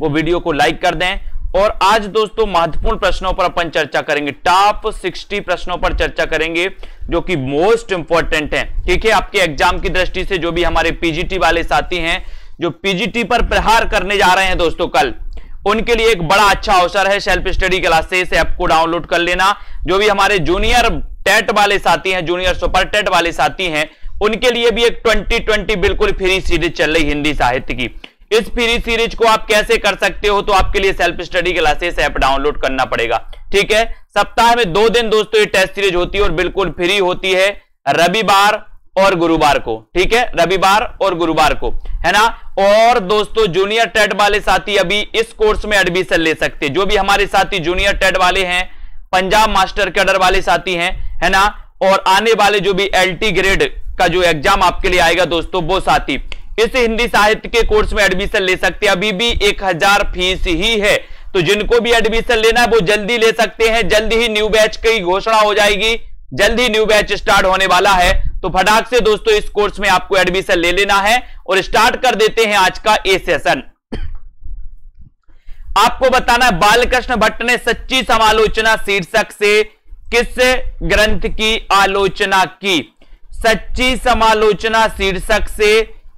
वो वीडियो को लाइक कर दें। और आज दोस्तों महत्वपूर्ण प्रश्नों पर अपन चर्चा करेंगे, टॉप 60 प्रश्नों पर चर्चा करेंगे जो कि मोस्ट इंपॉर्टेंट हैं। ठीक है, आपके एग्जाम की दृष्टि से जो भी हमारे पीजीटी वाले साथी हैं जो पीजीटी पर प्रहार करने जा रहे हैं दोस्तों कल, उनके लिए एक बड़ा अच्छा अवसर है। सेल्फ स्टडी क्लासेस ऐप को डाउनलोड कर लेना। जो भी हमारे जूनियर टेट वाले साथी हैं, जूनियर सुपर टेट वाले साथी हैं, उनके लिए भी एक 2020 बिल्कुल फ्री सीरीज चल रही हिंदी साहित्य की। इस फ्री सीरीज को आप कैसे कर सकते हो, तो आपके लिए self study classes app download करना पड़ेगा। ठीक है, सप्ताह में 2 दिन दोस्तों ये टेस्ट सीरीज होती है और बिल्कुल फ्री होती है, रविवार और गुरुवार को। ठीक है, रविवार और गुरुवार को, है ना। और दोस्तों जूनियर टेट वाले साथी अभी इस कोर्स में एडमिशन ले सकते हैं। जो भी हमारे साथी जूनियर टेट वाले हैं, पंजाब मास्टर कैडर वाले साथी हैं, है ना, और आने वाले जो भी एलटी ग्रेड का जो एग्जाम आपके लिए आएगा दोस्तों, वो साथी इस हिंदी साहित्य के कोर्स में एडमिशन ले सकते हैं। अभी भी 1000 फीस ही है, तो जिनको भी एडमिशन लेना है वो जल्दी ले सकते हैं। जल्दी ही न्यू बैच की घोषणा हो जाएगी, जल्दी न्यू बैच स्टार्ट होने वाला है, तो फटाक से दोस्तों इस कोर्स में आपको एडमिशन ले लेना है। और स्टार्ट कर देते हैं आज का ए सेशन। आपको बताना है बालकृष्ण भट्ट ने सच्ची समालोचना शीर्षक से किस ग्रंथ की आलोचना की। सच्ची समालोचना शीर्षक से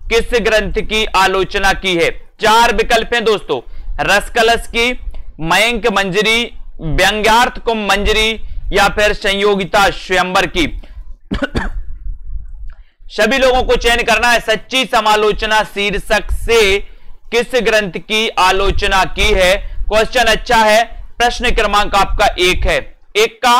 किस ग्रंथ की आलोचना की है। 4 विकल्प हैं दोस्तों, रसकलश की, मयंक मंजरी, व्यंग्यार्थ कुंभ मंजरी या फिर संयोगिता स्वयंवर की। सभी लोगों को चयन करना है। सच्ची समालोचना शीर्षक से किस ग्रंथ की आलोचना की है। क्वेश्चन अच्छा है, प्रश्न क्रमांक आपका 1 है। 1 का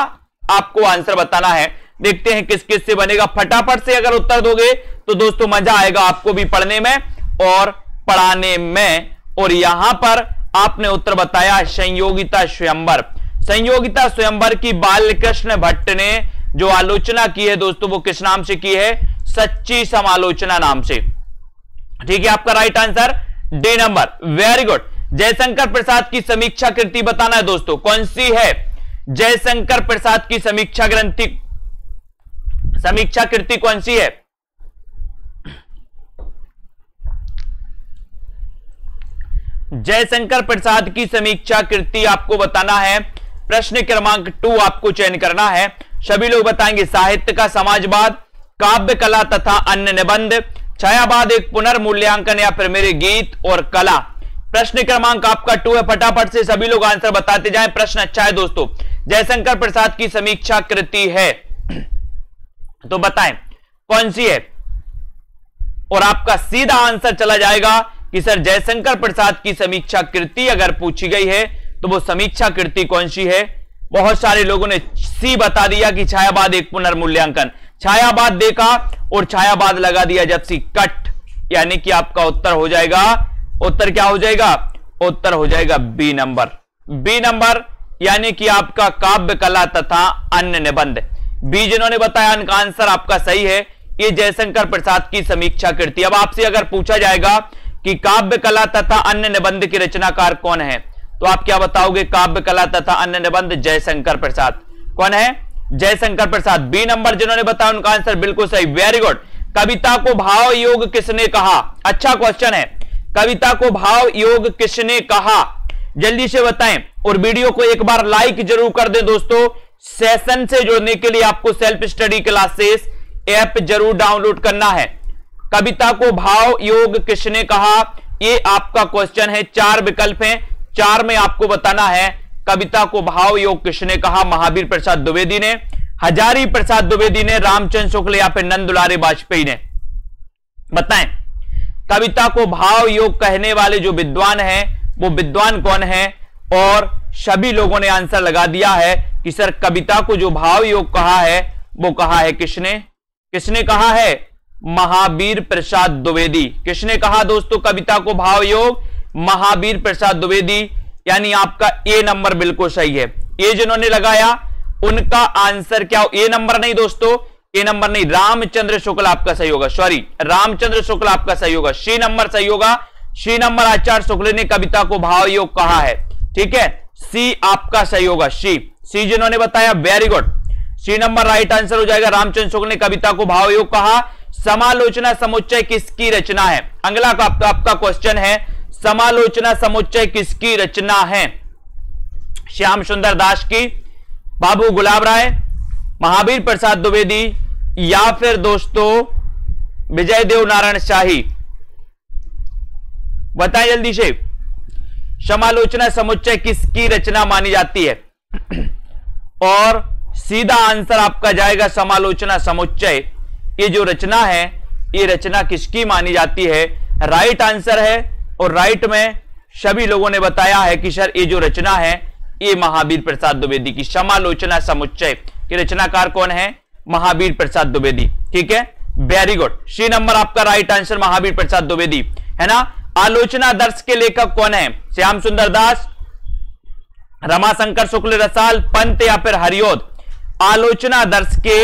आपको आंसर बताना है। देखते हैं किस किस से बनेगा। फटाफट से अगर उत्तर दोगे तो दोस्तों मजा आएगा आपको भी पढ़ने में और पढ़ाने में। और यहां पर आपने उत्तर बताया संयोगिता स्वयंवर। संयोगिता स्वयंवर की बालकृष्ण भट्ट ने जो आलोचना की है दोस्तों, वो किस नाम से की है, सच्ची समालोचना नाम से। ठीक है, आपका right answer D number, very good. Jaishankar Prasad की समीक्षा कृति बताना है दोस्तों, कौन सी है। जयशंकर प्रसाद की समीक्षा कृति कौन सी है। जयशंकर प्रसाद की समीक्षा कृति आपको बताना है। प्रश्न क्रमांक 2 आपको चयन करना है। सभी लोग बताएंगे साहित्य का समाजवाद, काव्य कला तथा अन्य निबंध, छायावाद एक पुनर्मूल्यांकन या फिर मेरे गीत और कला। प्रश्न क्रमांक आपका 2 है। फटाफट से सभी लोग आंसर बताते जाएं। प्रश्न अच्छा है दोस्तों। जयशंकर प्रसाद की समीक्षा कृति है तो बताएं कौन सी है। और आपका सीधा आंसर चला जाएगा कि सर जयशंकर प्रसाद की समीक्षा कृति अगर पूछी गई है तो वो समीक्षा कृति कौन सी है। बहुत सारे लोगों ने सी बता दिया कि छायावाद एक पुनर्मूल्यांकन। छायावाद देखा और छायावाद लगा दिया जब सी कट, यानी कि आपका उत्तर हो जाएगा, उत्तर क्या हो जाएगा, उत्तर हो जाएगा बी नंबर। बी नंबर यानी कि आपका काव्य कला तथा अन्य निबंध। बी जिन्होंने बताया उनका आंसर आपका सही है, ये जयशंकर प्रसाद की समीक्षा कृति। अब आपसे अगर पूछा जाएगा कि काव्य कला तथा अन्य निबंध के रचनाकार कौन है, तो आप क्या बताओगे, काव्य कला तथा अन्य निबंध जयशंकर प्रसाद। कौन है, जयशंकर प्रसाद। बी नंबर जिन्होंने बताया उनका आंसर बिल्कुल सही, वेरी गुड। कविता को भाव योग किसने कहा। अच्छा क्वेश्चन है, कविता को भाव योग किसने कहा, जल्दी से बताएं। और वीडियो को एक बार लाइक जरूर कर दें दोस्तों। सेशन से जुड़ने के लिए आपको सेल्फ स्टडी क्लासेस ऐप जरूर डाउनलोड करना है। कविता को भाव योग किसने कहा, ये आपका क्वेश्चन है। 4 विकल्प हैं, 4 में आपको बताना है कविता को भाव योग किसने कहा। महावीर प्रसाद द्विवेदी ने, हजारी प्रसाद द्विवेदी ने, रामचंद्र शुक्ल या फिर नंद दुलारे वाजपेयी ने। बताएं कविता को भाव योग कहने वाले जो विद्वान हैं वो विद्वान कौन है। और सभी लोगों ने आंसर लगा दिया है कि सर कविता को जो भाव योग कहा है वो कहा है किसने, किसने कहा है, महावीर प्रसाद द्विवेदी। किसने कहा दोस्तों कविता को भाव योग, महावीर प्रसाद द्विवेदी। यानी आपका ए नंबर बिल्कुल सही है। ए जिन्होंने लगाया उनका आंसर क्या, ए नंबर नहीं दोस्तों, ए नंबर नहीं, रामचंद्र शुक्ल आपका सही होगा, सॉरी रामचंद्र शुक्ल आपका सही होगा, सी नंबर सही होगा। सी नंबर आचार्य शुक्ल ने कविता को भाव योग कहा है। ठीक है, सी आपका सही होगा, सी जिन्होंने बताया very good, C number right answer हो जाएगा। रामचंद्र शुक्ल ने कविता को भाव योग कहा। समालोचना समुच्चय किसकी रचना है। अगला आपका क्वेश्चन है, समालोचना समुच्चय किसकी रचना है? श्याम सुंदर दास की, बाबू गुलाब राय, महावीर प्रसाद द्विवेदी या फिर दोस्तों विजय देव नारायण शाही? बताएं जल्दी से, समालोचना समुच्चय किसकी रचना मानी जाती है? और सीधा आंसर आपका जाएगा समालोचना समुच्चय, ये जो रचना है ये रचना किसकी मानी जाती है? राइट आंसर है। और राइट में सभी लोगों ने बताया है कि सर ये जो रचना है ये महावीर प्रसाद द्विवेदी की, समालोचना समुच्चय की रचनाकार कौन है? महावीर प्रसाद द्विवेदी। ठीक है, वेरी गुड, सी नंबर आपका राइट आंसर महावीर प्रसाद द्विवेदी है ना। आलोचना दर्श के लेखक कौन है? श्याम सुंदर दास, रमाशंकर शुक्ल रसाल, पंत या फिर हरिओद? आलोचना दर्श के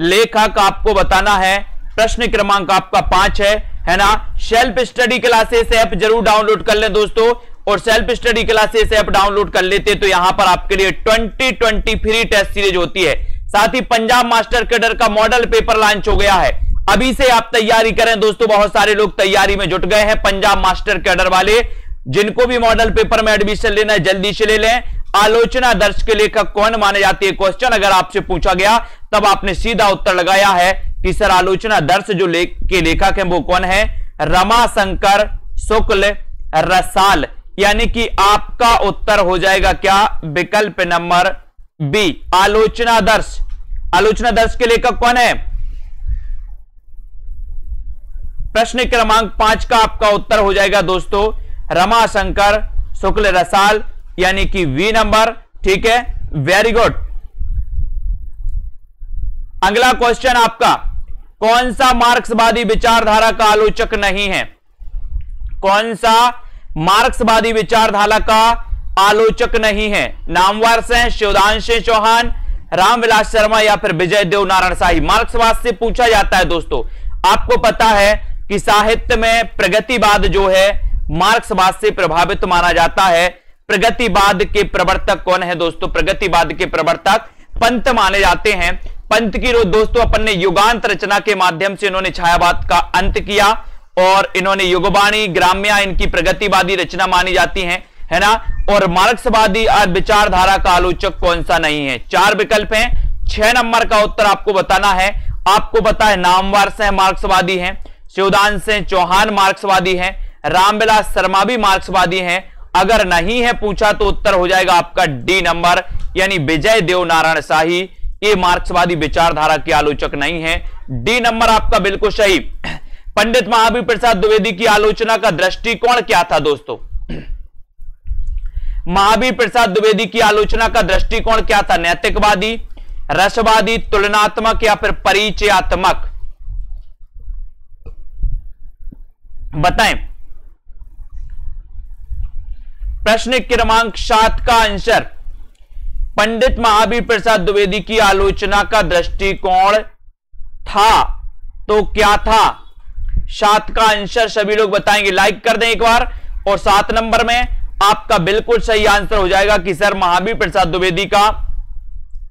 लेखक आपको बताना है। प्रश्न क्रमांक आपका 5 है ना। सेल्फ स्टडी क्लासेस ऐप जरूर डाउनलोड कर लें दोस्तों, और self study classes app download कर लेते तो यहां पर आपके लिए 2020 फ्री टेस्ट सीरीज होती है। साथ ही पंजाब मास्टर कैडर का मॉडल पेपर लॉन्च हो गया है, अभी से आप तैयारी करें दोस्तों। बहुत सारे लोग तैयारी में जुट गए हैं पंजाब मास्टर कैडर वाले, जिनको भी मॉडल पेपर में एडमिशन लेना है जल्दी से ले लें। आलोचना दर्श के लेखक कौन माने जाते हैं? क्वेश्चन अगर आपसे पूछा गया तब आपने सीधा उत्तर लगाया है कि सर आलोचना दर्श जो के लेखक हैं वो कौन है? रमाशंकर शुक्ल रसाल, यानी कि आपका उत्तर हो जाएगा क्या? विकल्प नंबर बी, आलोचना दर्श। आलोचना दर्श के लेखक कौन है? प्रश्न क्रमांक 5 का आपका उत्तर हो जाएगा दोस्तों रमाशंकर शुक्ल रसाल, यानी कि वी नंबर। ठीक है, वेरी गुड। अगला क्वेश्चन आपका, कौन सा मार्क्सवादी विचारधारा का आलोचक नहीं है? कौन सा मार्क्सवादी विचारधारा का आलोचक नहीं है? नामवर से शिवदांशु चौहान, रामविलास शर्मा या फिर विजय देव नारायण शाही? मार्क्सवाद से पूछा जाता है दोस्तों। आपको पता है कि साहित्य में प्रगतिवाद जो है मार्क्सवाद से प्रभावित माना जाता है। प्रगतिवाद के प्रवर्तक कौन है दोस्तों? प्रगतिवाद के प्रवर्तक पंत माने जाते हैं। पंत की दोस्तों अपन ने युगांत रचना के माध्यम से इन्होंने छायावाद का अंत किया, और इन्होंने युगवाणी, ग्राम्या इनकी प्रगतिवादी रचना मानी जाती है ना। और मार्क्सवादी विचारधारा का आलोचक कौन सा नहीं है? 4 विकल्प हैं, 6 नंबर का उत्तर आपको बताना है। आपको पता है नामवर से मार्क्सवादी हैं, शिवदांशु चौहान मार्क्सवादी हैं, रामविलास शर्मा भी मार्क्सवादी हैं। अगर नहीं है पूछा तो उत्तर हो जाएगा आपका डी नंबर, यानी विजय देव नारायण शाही। ये मार्क्सवादी विचारधारा के आलोचक नहीं है। डी नंबर आपका बिल्कुल सही। पंडित महावीर प्रसाद द्विवेदी की आलोचना का दृष्टिकोण क्या था दोस्तों? महावीर प्रसाद द्विवेदी की आलोचना का दृष्टिकोण क्या था? नैतिकवादी, रसवादी, तुलनात्मक या फिर परिचयात्मक? बताएं। प्रश्न क्रमांक 7 का आंसर, पंडित महावीर प्रसाद द्विवेदी की आलोचना का दृष्टिकोण था तो क्या था? 7 का आंसर सभी लोग बताएंगे, लाइक कर दें एक बार। और 7 नंबर में आपका बिल्कुल सही आंसर हो जाएगा कि सर महावीर प्रसाद द्विवेदी का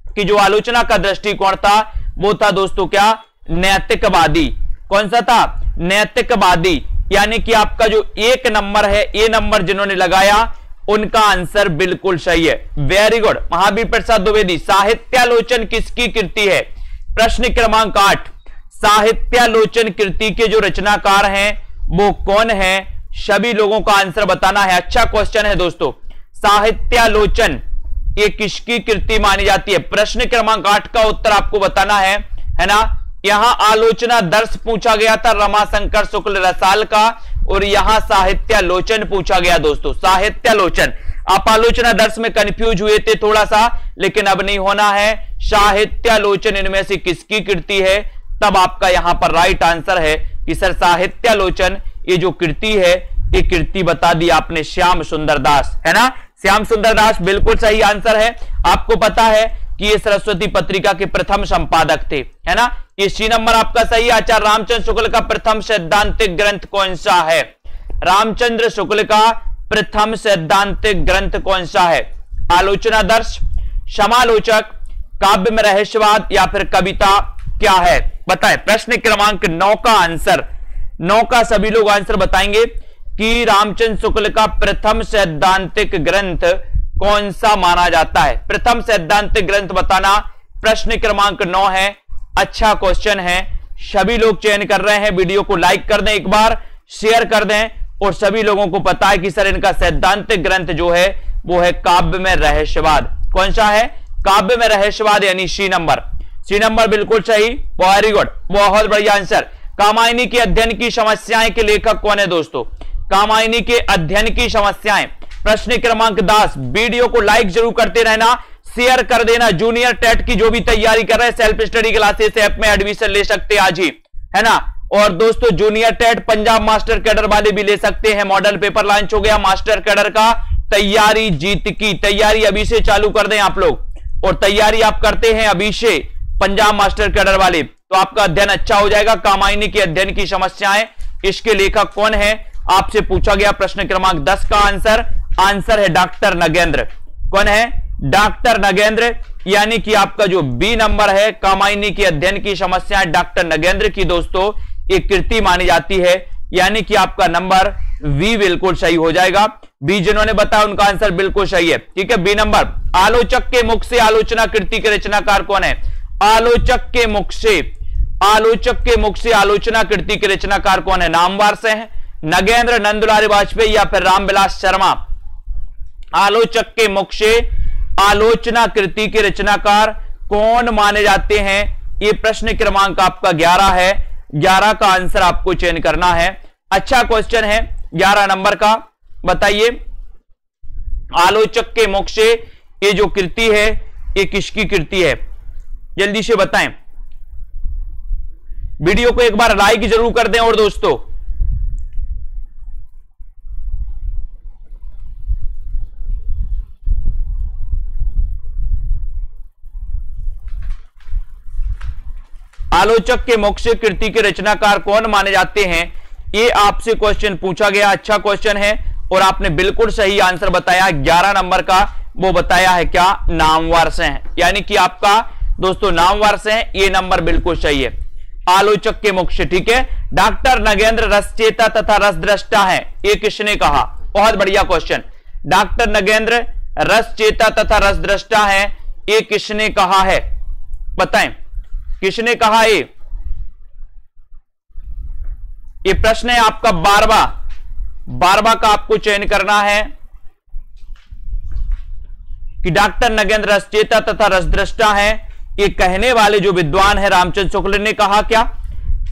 की जो आलोचना का दृष्टिकोण था वो था दोस्तों क्या? नैतिकवादी। कौन सा था? नैतिकवादी। यानी कि आपका जो 1 नंबर है, ए नंबर जिन्होंने लगाया उनका आंसर बिल्कुल सही है। Very good, Mahavir Prasad Dwivedi. साहित्यालोचन किसकी कृति है? प्रश्न क्रमांक 8, साहित्यालोचन कृति के जो रचनाकार हैं वो कौन है? सभी लोगों का आंसर बताना है। अच्छा क्वेश्चन है दोस्तों, साहित्यालोचन ये किसकी कृति मानी जाती है? प्रश्न क्रमांक 8 का उत्तर आपको बताना है ना। यहां आलोचना दर्श पूछा गया था रमाशंकर शुक्ल रसाल का, और यहां साहित्यालोचन पूछा गया दोस्तों। साहित्यालोचन, आप आलोचना दर्श में कंफ्यूज हुए थे थोड़ा सा, लेकिन अब नहीं होना है। साहित्यालोचन इनमें से किसकी कृति है? तब आपका यहां पर राइट आंसर है कि सर साहित्यालोचन ये जो कृति है ये कृति बता दी आपने श्याम सुंदर दास, है ना। श्याम सुंदर दास बिल्कुल सही आंसर है। आपको पता है कि ये सरस्वती पत्रिका के प्रथम संपादक थे, है ना। ये सी नंबर आपका सही। आचार्य रामचंद्र शुक्ल का प्रथम सैद्धांतिक ग्रंथ कौन सा है? रामचंद्र शुक्ल का प्रथम सैद्धांतिक ग्रंथ कौन सा है? आलोचना दर्श, समालोचक, काव्य में रहस्यवाद या फिर कविता क्या है? बताएं। प्रश्न क्रमांक 9 का आंसर, 9 का सभी लोग आंसर बताएंगे। कि रामचंद्र शुक्ल का प्रथम सैद्धांतिक ग्रंथ कौन सा माना जाता है? प्रथम सैद्धांतिक ग्रंथ बताना प्रश्न क्रमांक 9 है। अच्छा क्वेश्चन है, सभी लोग चयन कर रहे हैं। वीडियो को लाइक कर दें, एक बार शेयर कर दें, और सभी लोगों को पता है कि सर इनका सैद्धांतिक ग्रंथ जो है वो है काव्य में रहस्यवाद। कौन सा है? काव्य में रहस्यवाद, यानी सी नंबर। सी नंबर बिल्कुल सही, वेरी गुड, बहुत बढ़िया आंसर। कामायनी के अध्ययन की समस्याएं के लेखक कौन है दोस्तों? कामायनी के अध्ययन की समस्याएं, प्रश्न क्रमांक 10। वीडियो को लाइक जरूर करते रहना, शेयर कर देना। जूनियर टेट की जो भी तैयारी कर रहे हैं, सेल्फ स्टडी क्लासेस ऐप में एडमिशन ले सकते हैं आज ही, है ना। और दोस्तों junior TET Punjab master cadre वाले भी ले सकते हैं। मॉडल पेपर लॉन्च हो गया मास्टर कैडर का, तैयारी जीत की तैयारी अभी से चालू कर दें आप लोग, और तैयारी आप करते हैं अभी से पंजाब मास्टर कैडर वाले, तो आपका अध्ययन अच्छा हो जाएगा। कामायनी के अध्ययन की समस्याएं, इसके लेखक कौन है आपसे पूछा गया प्रश्न क्रमांक 10 का आंसर है डॉक्टर नगेंद्र। कौन है? डॉक्टर नगेंद्र, यानी कि आपका जो बी नंबर है, कामायनी के अध्ययन की समस्याएं डॉक्टर नगेंद्र की दोस्तों एक कृति मानी जाती है, यानी कि आपका नंबर वी बिल्कुल सही हो जाएगा। बी जिन्होंने बताया उनका आंसर बिल्कुल सही है, ठीक है, बी नंबर। आलोचक के मुख से आलोचना कृति के रचनाकार कौन है? आलोचक के मुख से आलोचना कृति के रचनाकार कौन है? नामवार से है नगेंद्र, नंदलाल वाजपेयी या फिर रामविलास शर्मा। आलोचक के मुख से आलोचना कृति के रचनाकार कौन माने जाते हैं? यह प्रश्न क्रमांक आपका 11 है। 11 का आंसर आपको चयन करना है। अच्छा क्वेश्चन है 11 नंबर का, बताइए आलोचक के मुख से ये जो कृति है ये किसकी कृति है? जल्दी से बताएं। वीडियो को एक बार लाइक जरूर कर दें। और दोस्तों आलोचक के मुख से कृति के रचनाकार कौन माने जाते हैं, ये आपसे क्वेश्चन पूछा गया। अच्छा क्वेश्चन है और आपने बिल्कुल सही आंसर बताया। 11 नंबर का वो बताया है क्या? नामवार से है, यानी कि आपका दोस्तों नामवार से है, ये नंबर बिल्कुल सही है। आलोचक के मुख से, ठीक है। डॉक्टर नगेंद्र रसचेता तथा रसद्रष्टा है, ये किसने कहा? बहुत बढ़िया क्वेश्चन। डॉक्टर नगेंद्र रसचेता तथा रसद्रष्टा है, ये किसने कहा है? बताएं किसने कहा? ये प्रश्न है आपका 12वां का आपको चयन करना है कि डॉक्टर नगेंद्र रसचेता तथा रसद्रष्टा है, ये कहने वाले जो विद्वान है रामचंद्र शुक्ल ने कहा क्या?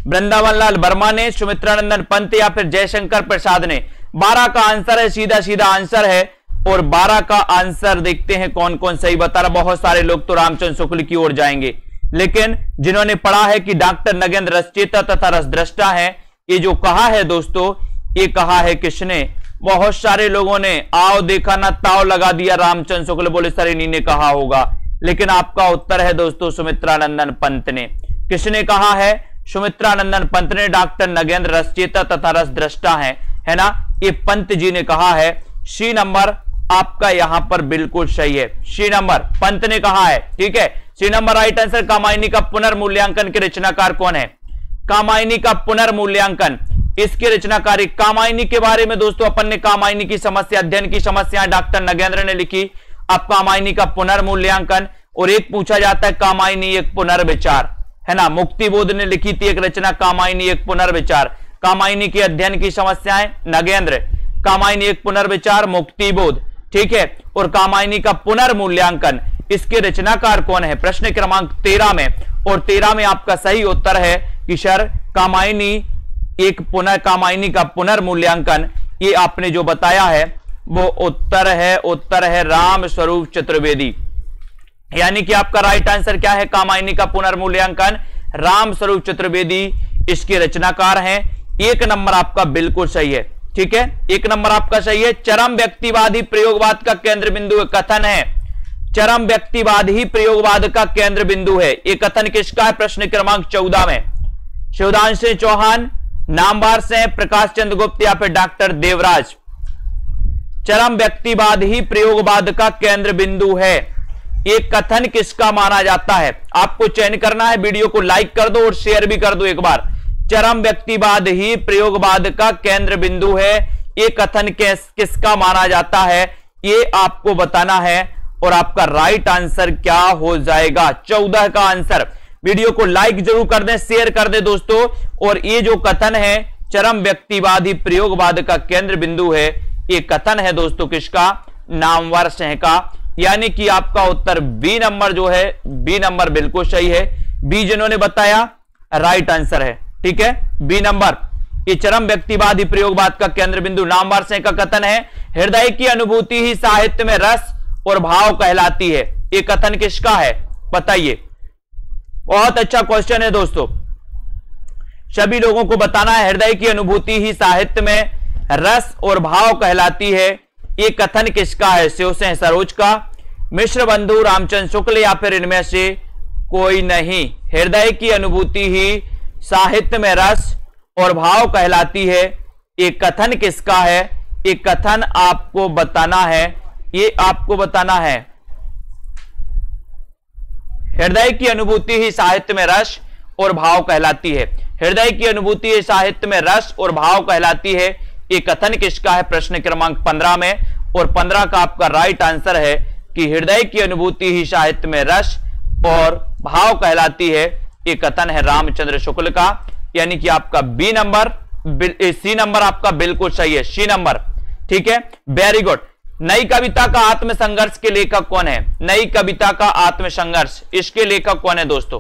वृंदावन लाल वर्मा ने, सुमित्रानंदन पंत या फिर जयशंकर प्रसाद ने? 12 का आंसर है, सीधा सीधा आंसर है। और 12 का आंसर देखते हैं कौन कौन सही बता रहा। बहुत सारे लोग तो रामचंद्र शुक्ल की ओर जाएंगे, लेकिन जिन्होंने पढ़ा है कि डॉक्टर नगेंद्र रसचेता तथा रसद्रष्टा है, ये जो कहा है दोस्तों, ये कहा है किसने? बहुत सारे लोगों ने आओ देखा ना ताव लगा दिया, रामचंद्र शुक्ल बोले सर इन्हीं ने कहा होगा, लेकिन आपका उत्तर है दोस्तों सुमित्रानंदन पंत ने। किसने कहा है? सुमित्रानंदन पंत ने डॉक्टर नगेंद्र रसचेता तथा रसद्रष्टा है ना, ये पंत जी ने कहा है। सी नंबर आपका यहां पर बिल्कुल सही है, सी नंबर पंत ने कहा है, ठीक है, C number right answer. Kamayani का पुनर्मूल्यांकन के रचनाकार कौन है? कामायनी का पुनर्मूल्यांकन, इसके रचनाकारी कामायनी के बारे में दोस्तों अपन ने कामायनी की समस्या, अध्ययन की समस्या डॉक्टर नगेंद्र ने लिखी। अब कामायनी का पुनर्मूल्यांकन, और एक पूछा जाता है कामायनी एक पुनर्विचार, है ना, मुक्तिबोध ने लिखी थी एक रचना कामायनी एक पुनर्विचार। कामायनी के अध्ययन की समस्याएं नगेंद्र, कामायनी एक पुनर्विचार मुक्तिबोध, ठीक है। और कामायनी का पुनर्मूल्यांकन, इसके रचनाकार कौन है? प्रश्न क्रमांक 13 में, और 13 में आपका सही उत्तर है कि सर कामायनी का पुनर्मूल्यांकन, ये आपने जो बताया है वो उत्तर है राम स्वरूप चतुर्वेदी, यानी कि आपका राइट आंसर क्या है? कामायनी का पुनर्मूल्यांकन राम स्वरूप चतुर्वेदी इसके रचनाकार हैं। 1 नंबर आपका बिल्कुल सही है, ठीक है, 1 नंबर आपका सही है। चरम व्यक्तिवादी प्रयोगवाद का केंद्र बिंदु कथन है, चरम व्यक्तिवाद ही प्रयोगवाद का केंद्र बिंदु है, ये कथन किसका है? प्रश्न क्रमांक 14 में शिवदांशु चौहान, नामवार से प्रकाश चंद्र गुप्त या फिर डॉक्टर देवराज। चरम व्यक्तिवाद ही प्रयोगवाद का केंद्र बिंदु है, ये कथन किसका माना जाता है? आपको चयन करना है। वीडियो को लाइक कर दो और शेयर भी कर दो एक बार। चरम व्यक्तिवाद ही प्रयोगवाद का केंद्र बिंदु है, ये कथन किसका माना जाता है, ये आपको बताना है और आपका राइट आंसर क्या हो जाएगा 14 का आंसर। वीडियो को लाइक जरूर कर दें, शेयर कर दें दोस्तों। और ये जो कथन है चरम व्यक्तिवाद ही प्रयोगवाद का केंद्र बिंदु है, ये कथन है दोस्तों किसका, नामवर सिंह का। यानी कि आपका उत्तर बी नंबर जो है, बी नंबर बिल्कुल सही है। बी जिन्होंने बताया राइट आंसर है, ठीक है, बी नंबर। ये चरम व्यक्तिवाद ही प्रयोगवाद का केंद्र बिंदु नामवर सिंह का कथन है। हृदय की अनुभूति ही साहित्य में रस और भाव कहलाती है, ये कथन किसका है बताइए। बहुत अच्छा क्वेश्चन है दोस्तों, सभी लोगों को बताना है। हृदय की अनुभूति ही साहित्य में रस और भाव कहलाती है, ये कथन किसका है, शिव सिंह सरोज का, मिश्र बंधु, रामचंद्र शुक्ल या फिर इनमें से कोई नहीं। हृदय की अनुभूति ही साहित्य में रस और भाव कहलाती है, ये कथन किसका है, ये कथन आपको बताना है, ये आपको बताना है। हृदय की अनुभूति ही साहित्य में रस और भाव कहलाती है। हृदय की अनुभूति ही साहित्य में रस और भाव कहलाती है, ये कथन किसका है प्रश्न क्रमांक 15 में। और 15 का आपका राइट आंसर है कि हृदय की अनुभूति ही साहित्य में रस और भाव कहलाती है, ये कथन है रामचंद्र शुक्ल का। यानी कि आपका बी नंबर, सी नंबर आपका बिल्कुल सही है, सी नंबर, ठीक है, वेरी गुड। नई कविता का आत्मसंघर्ष के लेखक कौन है, नई कविता का आत्मसंघर्ष, इसके लेखक कौन है दोस्तों।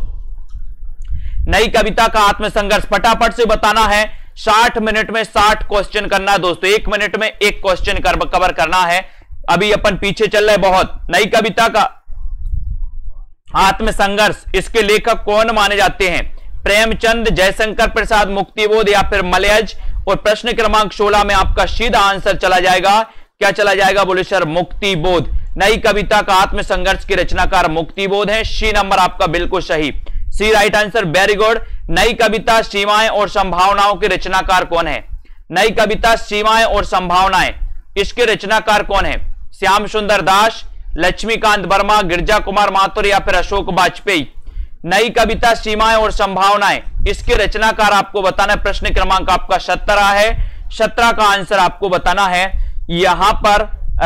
नई कविता का आत्मसंघर्ष फटाफट से बताना है, 60 मिनट में 60 क्वेश्चन करना है दोस्तों, 1 मिनट में 1 क्वेश्चन कवर करना है। अभी अपन पीछे चल रहे बहुत। नई कविता का आत्मसंघर्ष, इसके लेखक कौन माने जाते हैं, प्रेमचंद, जयशंकर प्रसाद, मुक्तिबोध या फिर मलयज। और प्रश्न क्रमांक 16 में आपका सीधा आंसर चला जाएगा, क्या चला जाएगा बोले सर, मुक्तिबोध। नई कविता का आत्मसंघर्ष के रचनाकार मुक्तिबोध है, सी नंबर आपका बिल्कुल सही, सी राइट आंसर, वेरी गुड। नई कविता सीमाएं और संभावनाओं के रचनाकार कौन है, नई कविता सीमाएं और संभावनाएं, इसके रचनाकार कौन है, श्याम सुंदर दास, लक्ष्मीकांत वर्मा, गिरजा कुमार माथुर या फिर अशोक वाजपेयी। नई कविता सीमाएं और संभावनाएं, इसके रचनाकार आपको बताना है। प्रश्न क्रमांक आपका 17 है, 17 का आंसर आपको बताना है। यहां पर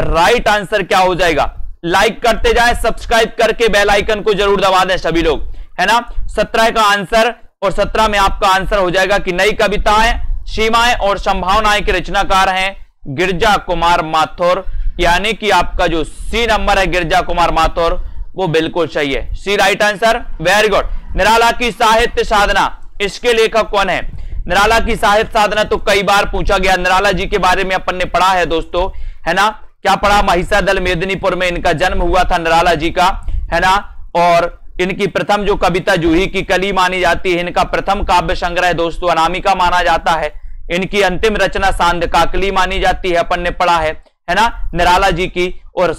राइट आंसर क्या हो जाएगा, लाइक करते जाएं, सब्सक्राइब करके बेल आइकन को जरूर दबा दें सभी लोग, है ना। 17 का आंसर, और 17 में आपका आंसर हो जाएगा कि नई कविताएं सीमाएं और संभावनाएं के रचनाकार हैं गिरजा कुमार माथुर। यानी कि आपका जो सी नंबर है गिरजा कुमार माथुर, वो बिल्कुल सही है, सी राइट आंसर, वेरी गुड। निराला की साहित्य साधना, इसके लेखक कौन है, निराला की साहित्य साधना तो कई बार पूछा गया। निराला जी के बारे में अपन ने पढ़ा है दोस्तों, है ना, क्या पढ़ा, महिषादल मेदिनीपुर में इनका जन्म हुआ था निराला जी का, है ना। और इनकी प्रथम जो कविता जूही की कली मानी जाती है, इनका प्रथम काव्य संग्रह दोस्तों अनामिका माना जाता है। इनकी अंतिम रचना सांद काकली मानी जाती है, अपन ने पढ़ा है ना, निराला जी की। और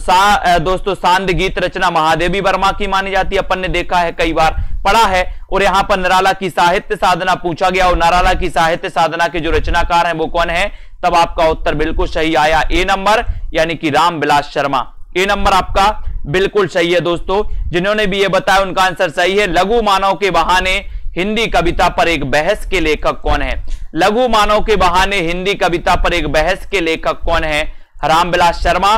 दोस्तों सांद गीत रचना महादेवी वर्मा की मानी जाती है, अपन ने देखा है, कई बार पढ़ा है। और यहां पर निराला की साहित्य साधना पूछा गया, और निराला की साहित्य साधना के जो रचनाकार हैं वो कौन है, तब आपका उत्तर बिल्कुल सही आया, ए नंबर, यानी कि रामविलास शर्मा। ए नंबर आपका बिल्कुल सही है दोस्तों। जिन्होंने भी ये बताया उनका आंसर सही है। लघु मानव के बहाने हिंदी कविता पर एक बहस के लेखक कौन है, लघु मानव के बहाने हिंदी कविता पर एक बहस के लेखक कौन है, रामविलास शर्मा,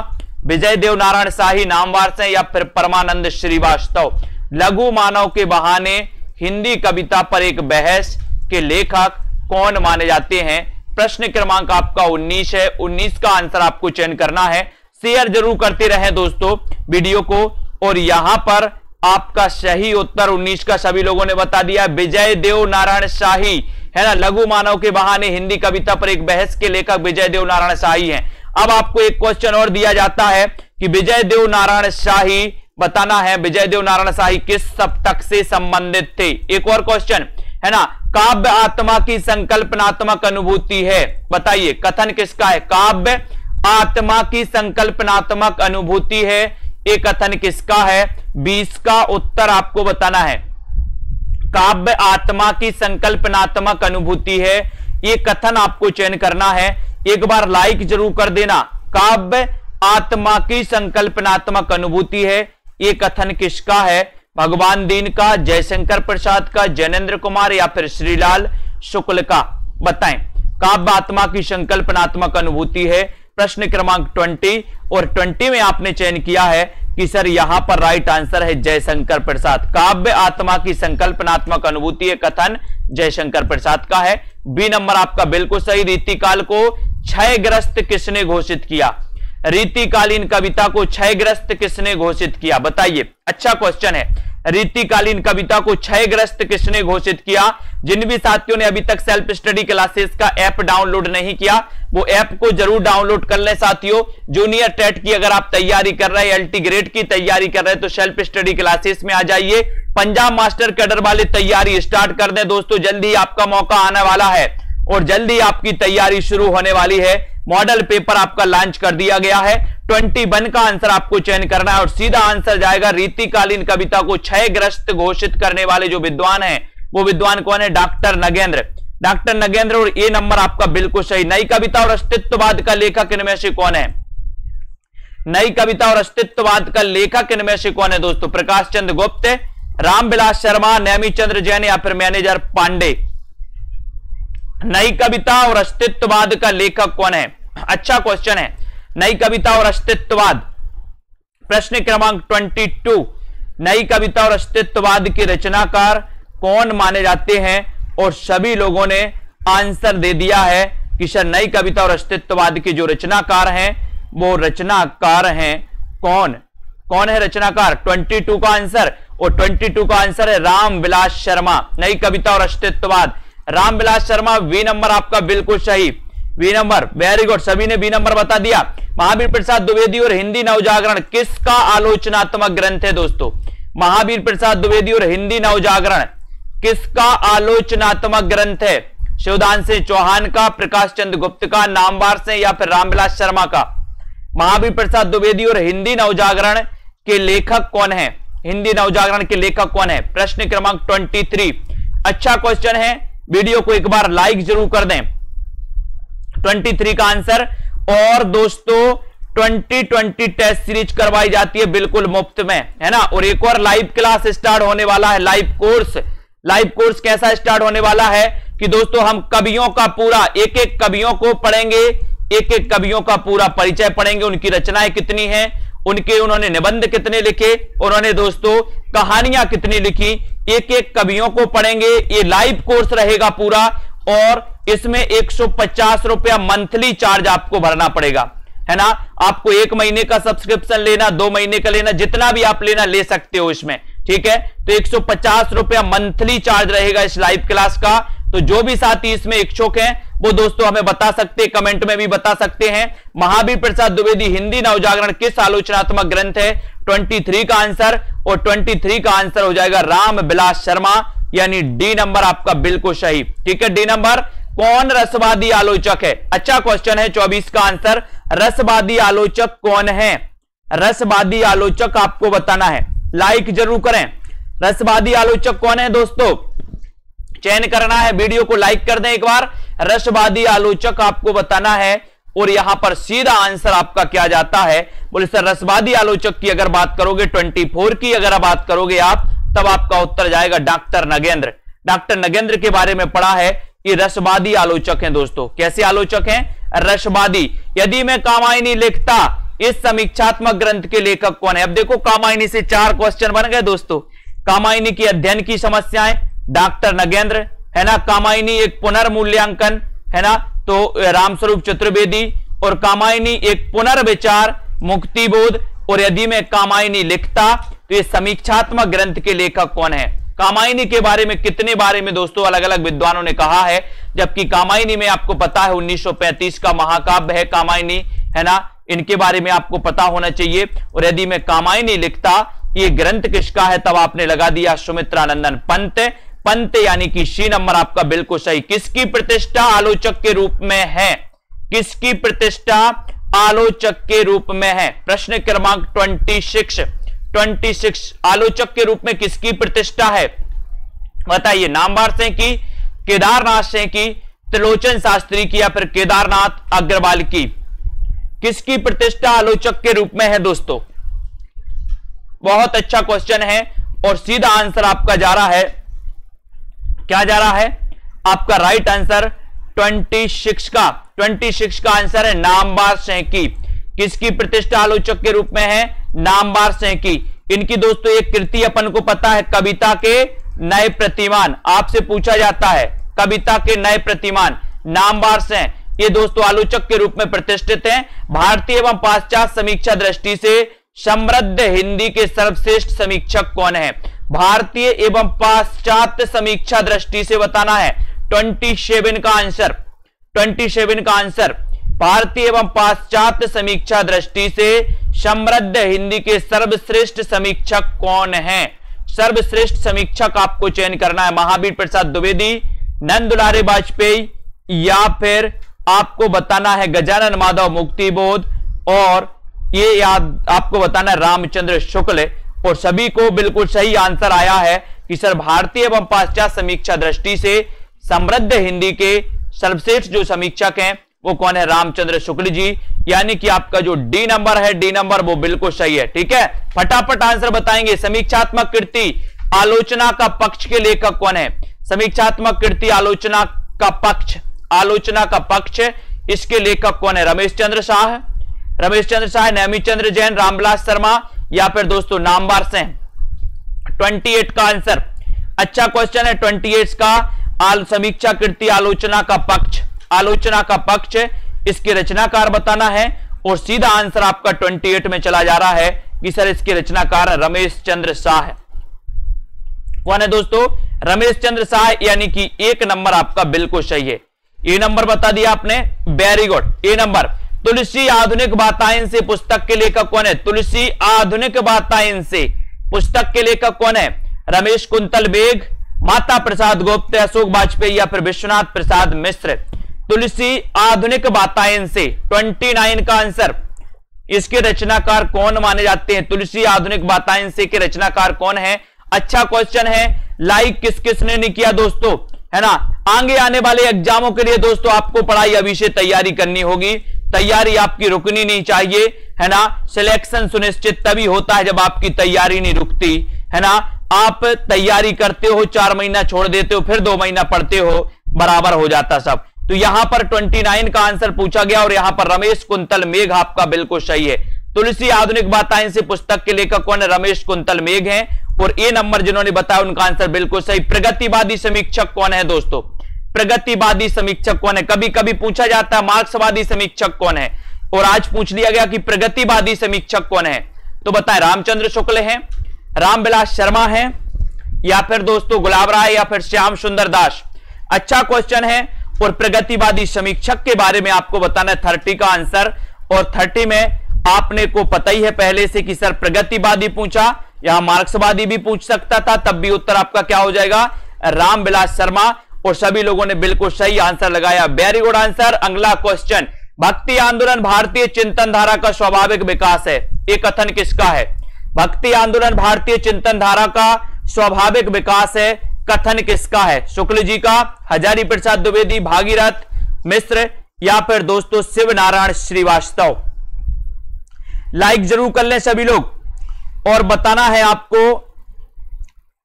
विजय देव नारायण शाही, नामवर सिंह या फिर परमानंद श्रीवास्तव। लघु मानव के बहाने हिंदी कविता पर एक बहस के लेखक कौन माने जाते हैं। प्रश्न क्रमांक आपका 19 है, 19 का आंसर आपको चयन करना है। शेयर जरूर करते रहें दोस्तों वीडियो को। और यहां पर आपका सही उत्तर 19 का सभी लोगों ने बता दिया, विजय देव नारायण शाही, है ना। लघु मानव के बहाने हिंदी कविता पर एक बहस के लेखक विजय देव नारायण शाही हैं। अब आपको एक क्वेश्चन और दिया जाता है कि विजय देव नारायण शाही बताना है, विजय देव नारायण शाही किस सप्तक से संबंधित थे। एक और क्वेश्चन है ना, काव्य आत्मा की संकल्पनात्मक अनुभूति है, बताइए कथन किसका है, काव्य आत्मा की संकल्पनात्मक अनुभूति है, एक कथन किसका है। 20 का उत्तर आपको बताना है, काव्य आत्मा की संकल्पनात्मक अनुभूति है, ये कथन आपको चयन करना है। एक बार लाइक जरूर कर देना, काव्य आत्मा की संकल्पनात्मक अनुभूति है, ये कथन किसका है, भगवान दीन का, जयशंकर प्रसाद का, जैनेन्द्र कुमार या फिर श्रीलाल शुक्ल का, बताएं। काव्य आत्मा की संकल्पनात्मक अनुभूति है। प्रश्न क्रमांक 20 और 20 में आपने चयन किया है कि सर यहां पर राइट आंसर है जयशंकर प्रसाद। काव्य आत्मा की संकल्पनात्मक अनुभूति है कथन जयशंकर प्रसाद का है। बी नंबर आपका बिल्कुल सही। रीतिकाल को क्षयग्रस्त किसने घोषित किया? रीतिकालीन कविता को क्षयग्रस्त किसने घोषित किया? बताइए, अच्छा क्वेश्चन है। रीतिकालीन कविता को क्षयग्रस्त किसने घोषित किया? जिन भी साथियों ने अभी तक सेल्फ स्टडी क्लासेस का ऐप डाउनलोड नहीं किया वो ऐप को जरूर डाउनलोड कर लें साथियों। जूनियर टेट की अगर आप तैयारी कर रहे हैं, एलटी ग्रेड की तैयारी कर रहे हैं तो सेल्फ स्टडी क्लासेस में आ जाइए। पंजाब मास्टर कैडर वाले तैयारी स्टार्ट कर दें दोस्तों, जल्दी आपका मौका आने वाला है और जल्दी आपकी तैयारी शुरू होने वाली है। मॉडल पेपर आपका लॉन्च कर दिया गया है। 21 का आंसर आपको चयन करना है और सीधा आंसर जाएगा रीतिकालीन कविता को क्षयग्रस्त घोषित करने वाले जो विद्वान हैं वो विद्वान कौन है? डॉक्टर नगेंद्र। डॉक्टर नगेंद्र। और ये नंबर आपका बिल्कुल सही। नई कविता और अस्तित्ववाद का लेखक इनमें से कौन है? नई कविता और अस्तित्ववाद का लेखक इनमें से कौन है दोस्तों? प्रकाश चंद्र गुप्त, रामविलास शर्मा, नेमीचंद्र जैन या फिर मैनेजर पांडे। नई कविता और अस्तित्ववाद का लेखक कौन है? अच्छा क्वेश्चन है। नई कविता और अस्तित्ववाद, प्रश्न क्रमांक 22। नई कविता और अस्तित्ववाद के रचनाकार कौन माने जाते हैं? और सभी लोगों ने आंसर दे दिया है कि सर नई कविता और अस्तित्ववाद के जो रचनाकार हैं वो रचनाकार हैं कौन? कौन है रचनाकार? 22 का आंसर। और 22 का आंसर है रामविलास शर्मा। नई कविता और अस्तित्ववाद, रामविलास शर्मा। बी नंबर आपका बिल्कुल सही। बी नंबर, वेरी गुड, सभी ने बी नंबर बता दिया। महावीर प्रसाद द्विवेदी और हिंदी नवजागरण किसका आलोचनात्मक ग्रंथ है दोस्तों? महावीर प्रसाद द्विवेदी और हिंदी नवजागरण किसका आलोचनात्मक ग्रंथ है? शिवदान सिंह चौहान का, प्रकाश चंद्र गुप्त का, नामवर से या फिर रामविलास शर्मा का? महावीर प्रसाद द्विवेदी और हिंदी नवजागरण के लेखक कौन है? हिंदी नवजागरण के लेखक कौन है? प्रश्न क्रमांक 23। अच्छा क्वेश्चन है, वीडियो को एक बार लाइक जरूर कर दें। 23 का आंसर। और दोस्तों 2020 टेस्ट सीरीज करवाई जाती है बिल्कुल मुफ्त में, है ना। और एक और लाइव क्लास स्टार्ट होने वाला है, लाइव कोर्स। लाइव कोर्स कैसा स्टार्ट होने वाला है कि दोस्तों हम कवियों का पूरा एक एक कवियों को पढ़ेंगे, एक एक कवियों का पूरा परिचय पढ़ेंगे, उनकी रचनाएं कितनी हैं, उन्होंने निबंध कितने लिखे, उन्होंने दोस्तों कहानियां कितनी लिखी, एक एक कवियों को पढ़ेंगे। ये लाइव कोर्स रहेगा पूरा और इसमें 150 रुपया मंथली चार्ज आपको भरना पड़ेगा, है ना। आपको 1 महीने का सब्सक्रिप्शन लेना, 2 महीने का लेना, जितना भी आप लेना ले सकते हो इसमें, ठीक है। तो 150 रुपया मंथली चार्ज रहेगा इस लाइव क्लास का। तो जो भी साथी इसमें इच्छुक हैं वो दोस्तों हमें बता सकते हैं, कमेंट में भी बता सकते हैं। महावीर प्रसाद द्विवेदी हिंदी नवजागरण किस आलोचनात्मक ग्रंथ है? 23 का आंसर। और 23 का आंसर हो जाएगा रामविलास शर्मा, यानी डी नंबर आपका बिल्कुल सही, ठीक है। D number. कौन रसवादी आलोचक है? अच्छा क्वेश्चन है। 24 का आंसर रसवादी आलोचक कौन है? रसवादी आलोचक आपको बताना है, लाइक जरूर करें। रसवादी आलोचक कौन है दोस्तों? चयन करना है, वीडियो को लाइक कर दें एक बार। रसवादी आलोचक आपको बताना है और यहां पर सीधा आंसर आपका क्या जाता है? बोले सर रसवादी आलोचक की अगर बात करोगे, 24 की अगर बात करोगे आप, तब आपका उत्तर जाएगा डॉक्टर नगेंद्र। डॉक्टर नगेंद्र के बारे में पढ़ा है कि रसवादी आलोचक हैं दोस्तों। कैसे आलोचक हैं? रसवादी। यदि मैं कामायनी लिखता, इस समीक्षात्मक ग्रंथ के लेखक कौन है? अब देखो कामायनी से 4 क्वेश्चन बन गए दोस्तों। कामायनी की अध्ययन की समस्याएं, डॉक्टर नगेंद्र, है ना। कामायनी एक पुनर्मूल्यांकन, है ना, तो रामस्वरूप चतुर्वेदी। और कामायनी एक पुनर्विचार, मुक्तिबोध। और यदि मैं कामायनी लिखता, तो ये समीक्षात्मक ग्रंथ के लेखक कौन है? कामायनी के बारे में कितने बारे में दोस्तों अलग अलग विद्वानों ने कहा है, जबकि कामायनी में आपको पता है 1935 का महाकाव्य है कामायनी, है ना। इनके बारे में आपको पता होना चाहिए। और यदि मैं कामायनी लिखता, ये ग्रंथ किसका है? तब आपने लगा दिया सुमित्रानंदन पंत। पंत यानी कि सी नंबर आपका बिल्कुल सही। किसकी प्रतिष्ठा आलोचक के रूप में है? किसकी प्रतिष्ठा आलोचक के रूप में है? प्रश्न क्रमांक 26 आलोचक के रूप में किसकी प्रतिष्ठा है? बताइए। नामवर से की, केदारनाथ से की, त्रिलोचन शास्त्री की या फिर केदारनाथ अग्रवाल की? किसकी प्रतिष्ठा आलोचक के रूप में है दोस्तों? बहुत अच्छा क्वेश्चन है और सीधा आंसर आपका जा रहा है, क्या जा रहा है? आपका राइट आंसर 26 का आंसर है नामवर सेंकी। किसकी प्रतिष्ठा आलोचक के रूप में है? नामवर सेंकी। इनकी दोस्तों एक कृति अपन को पता है, कविता के नए प्रतिमान। आपसे पूछा जाता है कविता के नए प्रतिमान नामवर सें, ये दोस्तों आलोचक के रूप में प्रतिष्ठित हैं। भारतीय एवं पाश्चात्य समीक्षा दृष्टि से समृद्ध हिंदी के सर्वश्रेष्ठ समीक्षक कौन है? भारतीय एवं पाश्चात्य समीक्षा दृष्टि से बताना है 27 का आंसर। 27 का आंसर भारतीय एवं पाश्चात्य समीक्षा दृष्टि से समृद्ध हिंदी के सर्वश्रेष्ठ समीक्षक कौन है? सर्वश्रेष्ठ समीक्षक आपको चयन करना है। महावीर प्रसाद द्विवेदी, नंद दुलारे वाजपेयी, या फिर आपको बताना है गजानन माधव मुक्तिबोध, और ये याद आपको बताना है रामचंद्र शुक्ल। और सभी को बिल्कुल सही आंसर आया है कि सर भारतीय एवं पाश्चात्य समीक्षा दृष्टि से समृद्ध हिंदी के सर्वश्रेष्ठ जो समीक्षक हैं वो कौन है? रामचंद्र शुक्ल जी। यानी कि आपका जो डी नंबर है, डी नंबर वो बिल्कुल सही है। ठीक है, फटाफट आंसर बताएंगे। समीक्षात्मक कृति आलोचना का पक्ष के लेखक कौन है? समीक्षात्मक कृति आलोचना का पक्ष इसके लेखक कौन है? रमेश चंद्र शाह, नेमिचंद्र जैन, रामविलास शर्मा, या फिर दोस्तों नामवर सें। 28 का आंसर अच्छा क्वेश्चन है। 28 का समीक्षा कृति आलोचना का पक्ष इसके रचनाकार बताना है, और सीधा आंसर आपका 28 में चला जा रहा है कि सर इसके रचनाकार रमेश चंद्र शाह। कौन है दोस्तों? रमेश चंद्र शाह, यानी कि एक नंबर आपका बिल्कुल सही है। ए नंबर बता दिया आपने, वेरी गुड। ए नंबर तुलसी आधुनिक वातायन से पुस्तक के लेखक कौन है? तुलसी आधुनिक वातायन से पुस्तक के लेखक कौन है? रमेश कुंतल बेग, माता प्रसाद गुप्त, अशोक वाजपेयी, या फिर विश्वनाथ प्रसाद मिश्र। तुलसी आधुनिक वातायन से 29 का आंसर। इसके रचनाकार कौन माने जाते हैं? तुलसी आधुनिक वातायन से के रचनाकार कौन है? अच्छा क्वेश्चन है। लाइक किस किसने नहीं किया दोस्तों, है ना? आगे आने वाले एग्जामों के लिए दोस्तों आपको पढ़ाई अभी से तैयारी करनी होगी। तैयारी आपकी रुकनी नहीं चाहिए, है ना? सिलेक्शन सुनिश्चित तभी होता है जब आपकी तैयारी नहीं रुकती, है ना? आप तैयारी करते हो, 4 महीना छोड़ देते हो, फिर 2 महीना पढ़ते हो, बराबर हो जाता सब। तो यहां पर 29 का आंसर पूछा गया, और यहां पर रमेश कुंतल मेघ आपका बिल्कुल सही है। तुलसी आधुनिक वातायन से पुस्तक के लेखक कौन है? रमेश कुंतल मेघ हैं। और ए नंबर जिन्होंने बताया उनका आंसर बिल्कुल सही। प्रगतिवादी समीक्षक कौन है दोस्तों? प्रगतिवादी समीक्षक कौन है? कभी कभी पूछा जाता है मार्क्सवादी समीक्षक कौन है, और आज पूछ लिया गया कि प्रगतिवादी समीक्षक कौन है। तो बताएं, रामचंद्र शुक्ल हैं, रामविलास शर्मा हैं, या फिर दोस्तों गुलाब राय, या फिर श्याम सुंदर दास। अच्छा क्वेश्चन है। और प्रगतिवादी समीक्षक के बारे में आपको बताना है 30 का आंसर। और 30 में आपने को पता ही है पहले से कि सर प्रगतिवादी पूछा, यहां मार्क्सवादी भी पूछ सकता था, तब भी उत्तर आपका क्या हो जाएगा? रामविलास शर्मा। और सभी लोगों ने बिल्कुल सही आंसर लगाया, वेरी गुड आंसर। अगला क्वेश्चन, भक्ति आंदोलन भारतीय चिंतन धारा का स्वाभाविक विकास है, ये कथन किसका है? भक्ति आंदोलन भारतीय चिंतन धारा का स्वाभाविक विकास है, कथन किसका है? शुक्ल जी का, हजारी प्रसाद द्विवेदी, भागीरथ मिश्र, या फिर दोस्तों शिव नारायण श्रीवास्तव। लाइक जरूर कर लें सभी लोग, और बताना है आपको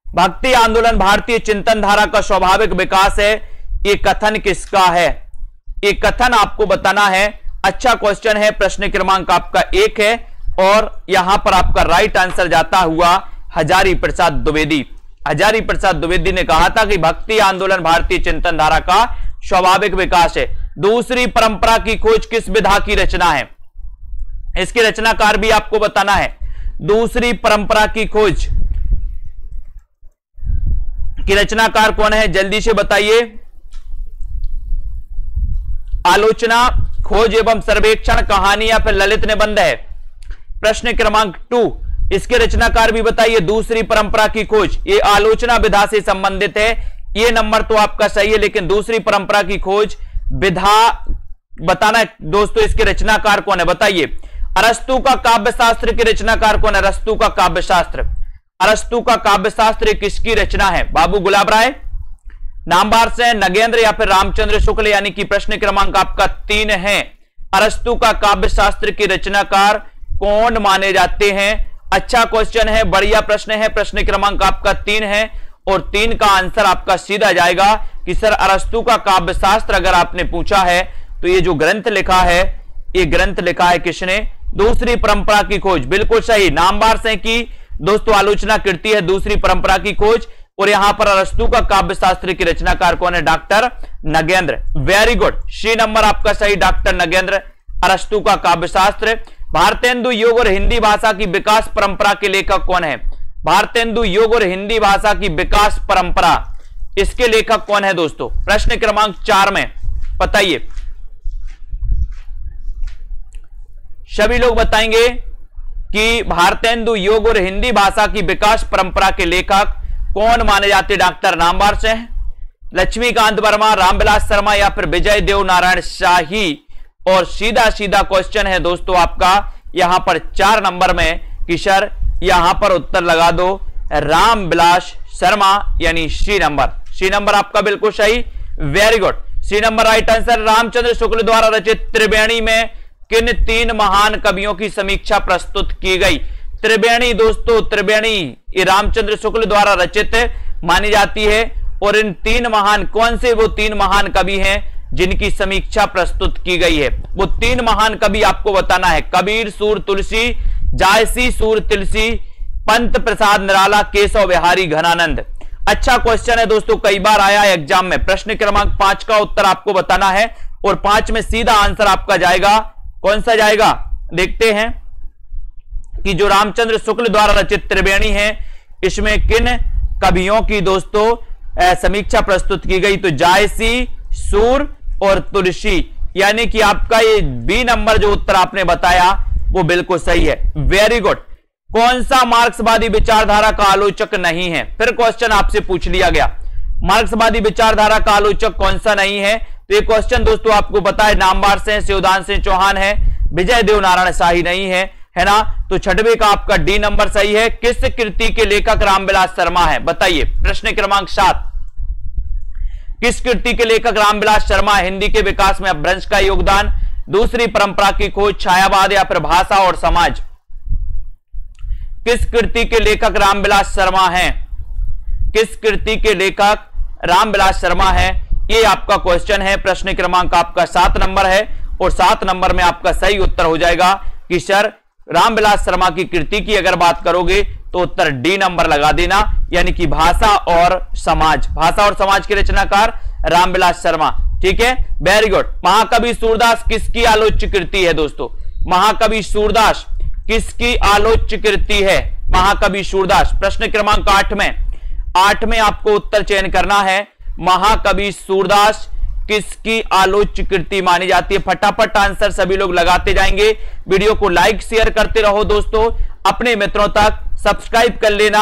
भक्ति आंदोलन भारतीय चिंतन धारा का स्वाभाविक विकास है, ये कथन किसका है? ये कथन आपको बताना है। अच्छा क्वेश्चन है। प्रश्न क्रमांक आपका 1 है, और यहां पर आपका राइट आंसर जाता हुआ हजारी प्रसाद द्विवेदी। हजारी प्रसाद द्विवेदी ने कहा था कि भक्ति आंदोलन भारतीय चिंतन धारा का स्वाभाविक विकास है। दूसरी परंपरा की खोज किस विधा की रचना है? इसके रचनाकार भी आपको बताना है। दूसरी परंपरा की खोज की रचनाकार कौन है? जल्दी से बताइए। आलोचना, खोज एवं सर्वेक्षण, कहानी, या फिर ललित निबंध है? प्रश्न क्रमांक 2, इसके रचनाकार भी बताइए। दूसरी परंपरा की खोज, ये आलोचना विधा से संबंधित है, ये नंबर तो आपका सही है, लेकिन दूसरी परंपरा की खोज विधा बताना है दोस्तों। इसके रचनाकार कौन है बताइए। अरस्तु का काव्यशास्त्र के रचनाकार कौन है? अरस्तु का काव्यशास्त्र, अरस्तु का काव्यशास्त्र किसकी रचना है? बाबू गुलाब राय, नामवर सेन, नगेंद्र, या फिर रामचंद्र शुक्ल। यानी कि प्रश्न क्रमांक आपका 3 है। अरस्तु का काव्यशास्त्र के रचनाकार कौन माने जाते हैं? अच्छा क्वेश्चन है, बढ़िया प्रश्न है। प्रश्न क्रमांक आपका 3 है, और 3 का आंसर आपका सीधा जाएगा कि सर अरस्तु का काव्य शास्त्र अगर आपने पूछा है तो ये जो ग्रंथ लिखा है, ये ग्रंथ लिखा है किसने? दूसरी परंपरा की खोज। बिल्कुल सही, नामवार से की दोस्तों आलोचना कीर्ति है दूसरी परंपरा की खोज। और यहां पर अरस्तु का काव्य शास्त्र की रचनाकार कौन है? Doctor Nagendra. Very good, C number आपका सही, डॉक्टर नगेंद्र, अरस्तु का काव्य शास्त्र। भारतेंदु योग और हिंदी भाषा की विकास परंपरा के लेखक कौन है? भारतेंदु योग और हिंदी भाषा की विकास परंपरा, इसके लेखक कौन है दोस्तों? प्रश्न क्रमांक 4 में बताइए, सभी लोग बताएंगे कि भारतेंदु योग और हिंदी भाषा की विकास परंपरा के लेखक कौन माने जाते? डॉक्टर नामवार से लक्ष्मीकांत वर्मा, रामविलास शर्मा या फिर विजय देव नारायण शाही। और सीधा सीधा क्वेश्चन है दोस्तों आपका यहां पर 4 नंबर में कि सर यहां पर उत्तर लगा दो रामविलास शर्मा, यानी सी नंबर। सी नंबर आपका बिल्कुल सही, very good, C number right answer. Ramchandra Shukla द्वारा रचित त्रिवेणी में किन 3 महान कवियों की समीक्षा प्रस्तुत की गई? त्रिवेणी दोस्तों, त्रिवेणी ये रामचंद्र शुक्ल द्वारा रचित मानी जाती है। और इन 3 महान, कौन से वो 3 महान कवि हैं जिनकी समीक्षा प्रस्तुत की गई है? वो 3 महान कवि आपको बताना है। कबीर सूर तुलसी, जायसी सूर तुलसी, पंत प्रसाद निराला, केशव बिहारी घनानंद। अच्छा क्वेश्चन है दोस्तों, कई बार आया है एग्जाम में। प्रश्न क्रमांक 5 का उत्तर आपको बताना है और 5 में सीधा आंसर आपका जाएगा, कौन सा जाएगा? देखते हैं कि जो रामचंद्र शुक्ल द्वारा रचित त्रिवेणी है, इसमें किन कवियों की दोस्तों समीक्षा प्रस्तुत की गई? तो जायसी, सूर और तुलसी, यानी कि आपका ये बी नंबर जो उत्तर आपने बताया वो बिल्कुल सही है, वेरी गुड। कौन सा मार्क्सवादी विचारधारा का आलोचक नहीं है? फिर क्वेश्चन आपसे पूछ लिया गया, मार्क्सवादी विचारधारा का आलोचक कौन सा नहीं है? तो ये क्वेश्चन दोस्तों आपको पता है, नामवार से शिवदान सिंह चौहान है, विजय देव नारायण शाही नहीं है ना? तो 6वें का आपका डी नंबर सही है। किस कृति के लेखक रामविलास शर्मा है? बताइए। प्रश्न क्रमांक 7, किस कृति के लेखक रामविलास शर्मा? हिंदी के विकास में अपभ्रंश का योगदान, दूसरी परंपरा की खोज, छायावाद या फिर भाषा और समाज। किस कृति के लेखक रामविलास शर्मा हैं? किस कृति के लेखक रामविलास शर्मा हैं? ये आपका क्वेश्चन है। प्रश्न क्रमांक आपका 7 नंबर है और 7 नंबर में आपका सही उत्तर हो जाएगा कि सर रामविलास शर्मा की कृति की अगर बात करोगे तो उत्तर डी नंबर लगा देना, यानी कि भाषा और समाज। भाषा और समाज के रचनाकार रामविलास शर्मा, ठीक है, वेरी गुड। महाकवि सूरदास किसकी आलोच्य कृति है दोस्तों? महाकवि सूरदास किसकी आलोच्य कृति है? महाकवि सूरदास। प्रश्न क्रमांक 8 में आपको उत्तर चयन करना है। महाकवि सूरदास किसकी आलोच्य कृति मानी जाती है? फटाफट आंसर सभी लोग लगाते जाएंगे। वीडियो को लाइक शेयर करते रहो दोस्तों, अपने मित्रों तक सब्सक्राइब कर लेना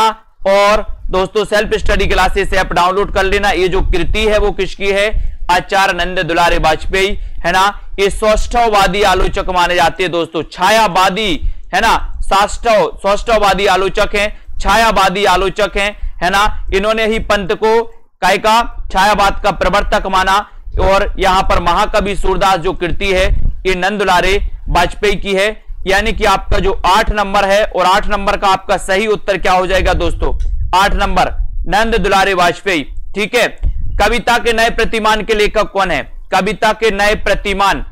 और दोस्तों self study classes app download कर लेना। ये जो कृति है वो किसकी है? आचार्य नंद दुलारे वाजपेयी, है ना? ये सौष्ठववादी आलोचक माने जाते हैं दोस्तों, छायावादी, है ना? सौष्ठववादी आलोचक हैं, छायावादी आलोचक हैं, है ना? इन्होंने ही पंत को काय का छायावाद का प्रवर्तक माना। और यहां पर महाकवि सूरदास जो कृति है ये नंद दुलारे वाजपेयी की है, यानी कि आपका जो 8 नंबर है और 8 नंबर का आपका सही उत्तर क्या हो जाएगा दोस्तों? 8 नंबर नंद दुलारे वाजपेयी, ठीक है। कविता के नए प्रतिमान के लेखक कौन है? कविता के नए प्रतिमान,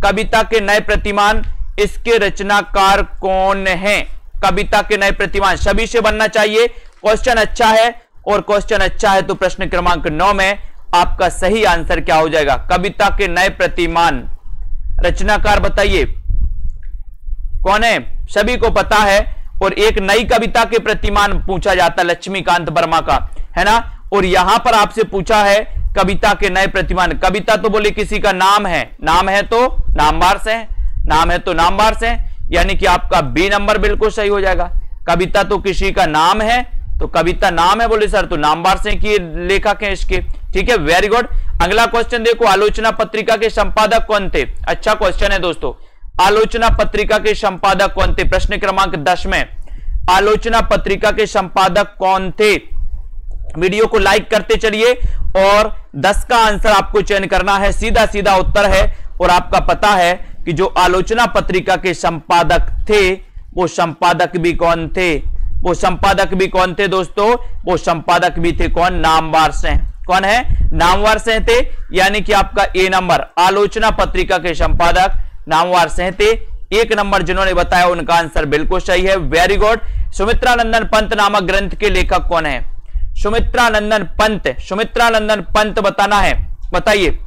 कविता के नए प्रतिमान, इसके रचनाकार कौन है? कविता के नए प्रतिमान सभी से बनना चाहिए। क्वेश्चन अच्छा है और क्वेश्चन अच्छा है तो प्रश्न क्रमांक 9 में आपका सही आंसर क्या हो जाएगा? कविता के नए प्रतिमान रचनाकार बताइए कौन है? सभी को पता है। और एक नई कविता के प्रतिमान पूछा जाता है लक्ष्मीकांत वर्मा का, है ना? और यहां पर आपसे पूछा है कविता के नए प्रतिमान। कविता तो बोले किसी का नाम है, नाम है तो नामवार से, नाम है तो नामवार से, यानी कि आपका बी नंबर बिल्कुल सही हो जाएगा। कविता तो किसी का नाम है, तो कविता नाम है बोले सर तो नामवार से की लेखक है इसके, ठीक है, वेरी गुड। अगला क्वेश्चन देखो, आलोचना पत्रिका के संपादक कौन थे? अच्छा क्वेश्चन है दोस्तों, आलोचना पत्रिका के संपादक कौन थे? प्रश्न क्रमांक 10 में आलोचना पत्रिका के संपादक कौन थे? वीडियो को लाइक करते चलिए और 10 का आंसर आपको चयन करना है, सीधा सीधा उत्तर है। और आपका पता है कि जो आलोचना पत्रिका के संपादक थे वो संपादक भी कौन थे? वो संपादक भी कौन थे दोस्तों? वो संपादक भी थे कौन? नामवार से। कौन है? नामवर सहते यानी कि आपका ए नंबर आलोचना पत्रिका के संपादक नामवर सहते। 1 नंबर जिन्होंने बताया उनका आंसर बिल्कुल सही है, वेरी गुड। सुमित्रानंदन पंत नामक ग्रंथ के लेखक कौन है? सुमित्रानंदन पंत, सुमित्रानंदन पंत बताना है, बताइए।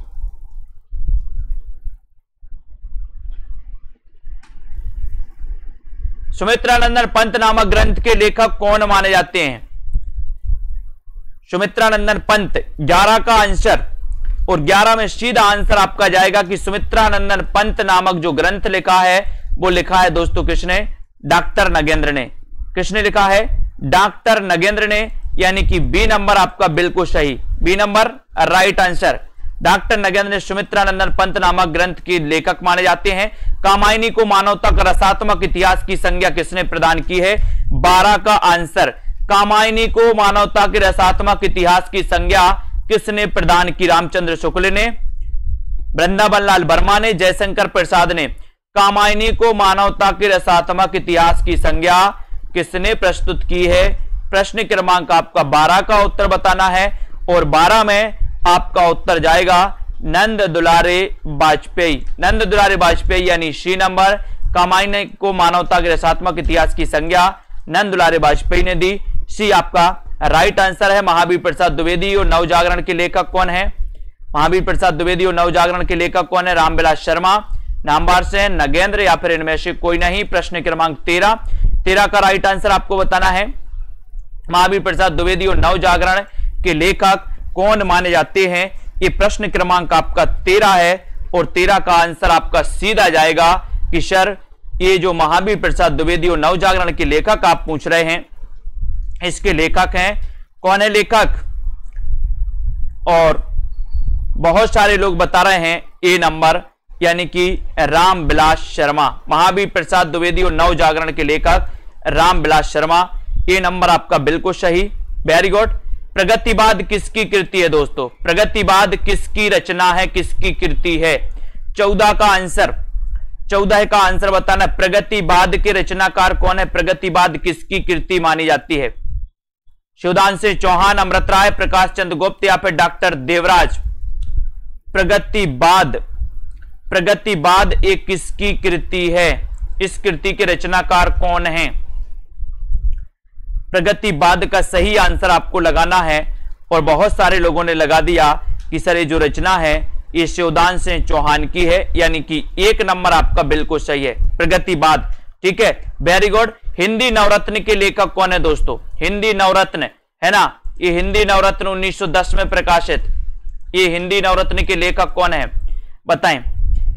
सुमित्रानंदन पंत नामक ग्रंथ के लेखक कौन माने जाते हैं? सुमित्रानंदन पंत 11 का आंसर, और 11 में सीधा आंसर आपका जाएगा कि सुमित्रानंदन पंत नामक जो ग्रंथ लिखा है वो लिखा है दोस्तों किसने? डॉक्टर नगेंद्र ने। किसने लिखा है? डॉक्टर नगेंद्र ने, यानी कि बी नंबर आपका बिल्कुल सही, B number right answer. Doctor Nagendra ने सुमित्रानंदन पंत नामक ग्रंथ के लेखक माने जाते हैं। कामायनी को मानवता का रसात्मक इतिहास की संज्ञा किसने प्रदान की है? 12 का आंसर। कामायनी को मानवता के रसात्मक इतिहास की संज्ञा किसने प्रदान की? रामचंद्र शुक्ल ने, वृंदावन लाल वर्मा ने, जयशंकर प्रसाद ने। कामायनी को मानवता के रसात्मक इतिहास की संज्ञा किसने प्रस्तुत की है? प्रश्न क्रमांक आपका 12 का उत्तर बताना है, और 12 में आपका उत्तर जाएगा नंद दुलारे वाजपेयी। नंद दुलारे वाजपेयी यानी सी नंबर। कामायनी को मानवता के रसात्मक इतिहास की संज्ञा नंद दुलारे वाजपेयी ने दी, सी आपका राइट आंसर है। महावीर प्रसाद द्विवेदी और नवजागरण के लेखक कौन है? महावीर प्रसाद द्विवेदी और नवजागरण के लेखक कौन है? रामविलास शर्मा, नामवर से नगेंद्र, या फिर इनमें से कोई नहीं। प्रश्न क्रमांक 13 का राइट आंसर आपको बताना है। महावीर प्रसाद द्विवेदी और नवजागरण के लेखक कौन माने जाते हैं? ये प्रश्न क्रमांक आपका 13 है, और 13 का आंसर आपका सीधा जाएगा कि सर ये जो महावीर प्रसाद द्विवेदी और नवजागरण के लेखक आप पूछ रहे हैं, इसके लेखक हैं, कौन है लेखक? और बहुत सारे लोग बता रहे हैं ए नंबर, यानी कि रामविलास शर्मा। महावीर प्रसाद द्विवेदी और नवजागरण के लेखक रामविलास शर्मा, ए नंबर आपका बिल्कुल सही, वेरी गुड। प्रगतिवाद किसकी कृति है दोस्तों? प्रगतिवाद किसकी रचना है, किसकी कृति है? 14 का आंसर, 14 का आंसर बताना। प्रगतिवाद के रचनाकार कौन है? प्रगतिवाद किसकी कृति मानी जाती है? शिवदान चौहान, अमृत राय, प्रकाश चंद्र गुप्त, या फिर डॉक्टर देवराज? प्रगतिवाद, प्रगतिवाद एक किसकी कृति है? इस कृति के रचनाकार कौन है? प्रगतिवाद का सही आंसर आपको लगाना है, और बहुत सारे लोगों ने लगा दिया कि सर ये जो रचना है ये शिवदान चौहान की है, यानी कि 1 नंबर आपका बिल्कुल सही है, प्रगतिवाद। ठीक है, वेरी गुड। हिंदी नवरत्न के लेखक कौन है दोस्तों? हिंदी नवरत्न है ना, ये हिंदी नवरत्न 1910 में प्रकाशित, ये हिंदी नवरत्न के लेखक कौन है बताएं?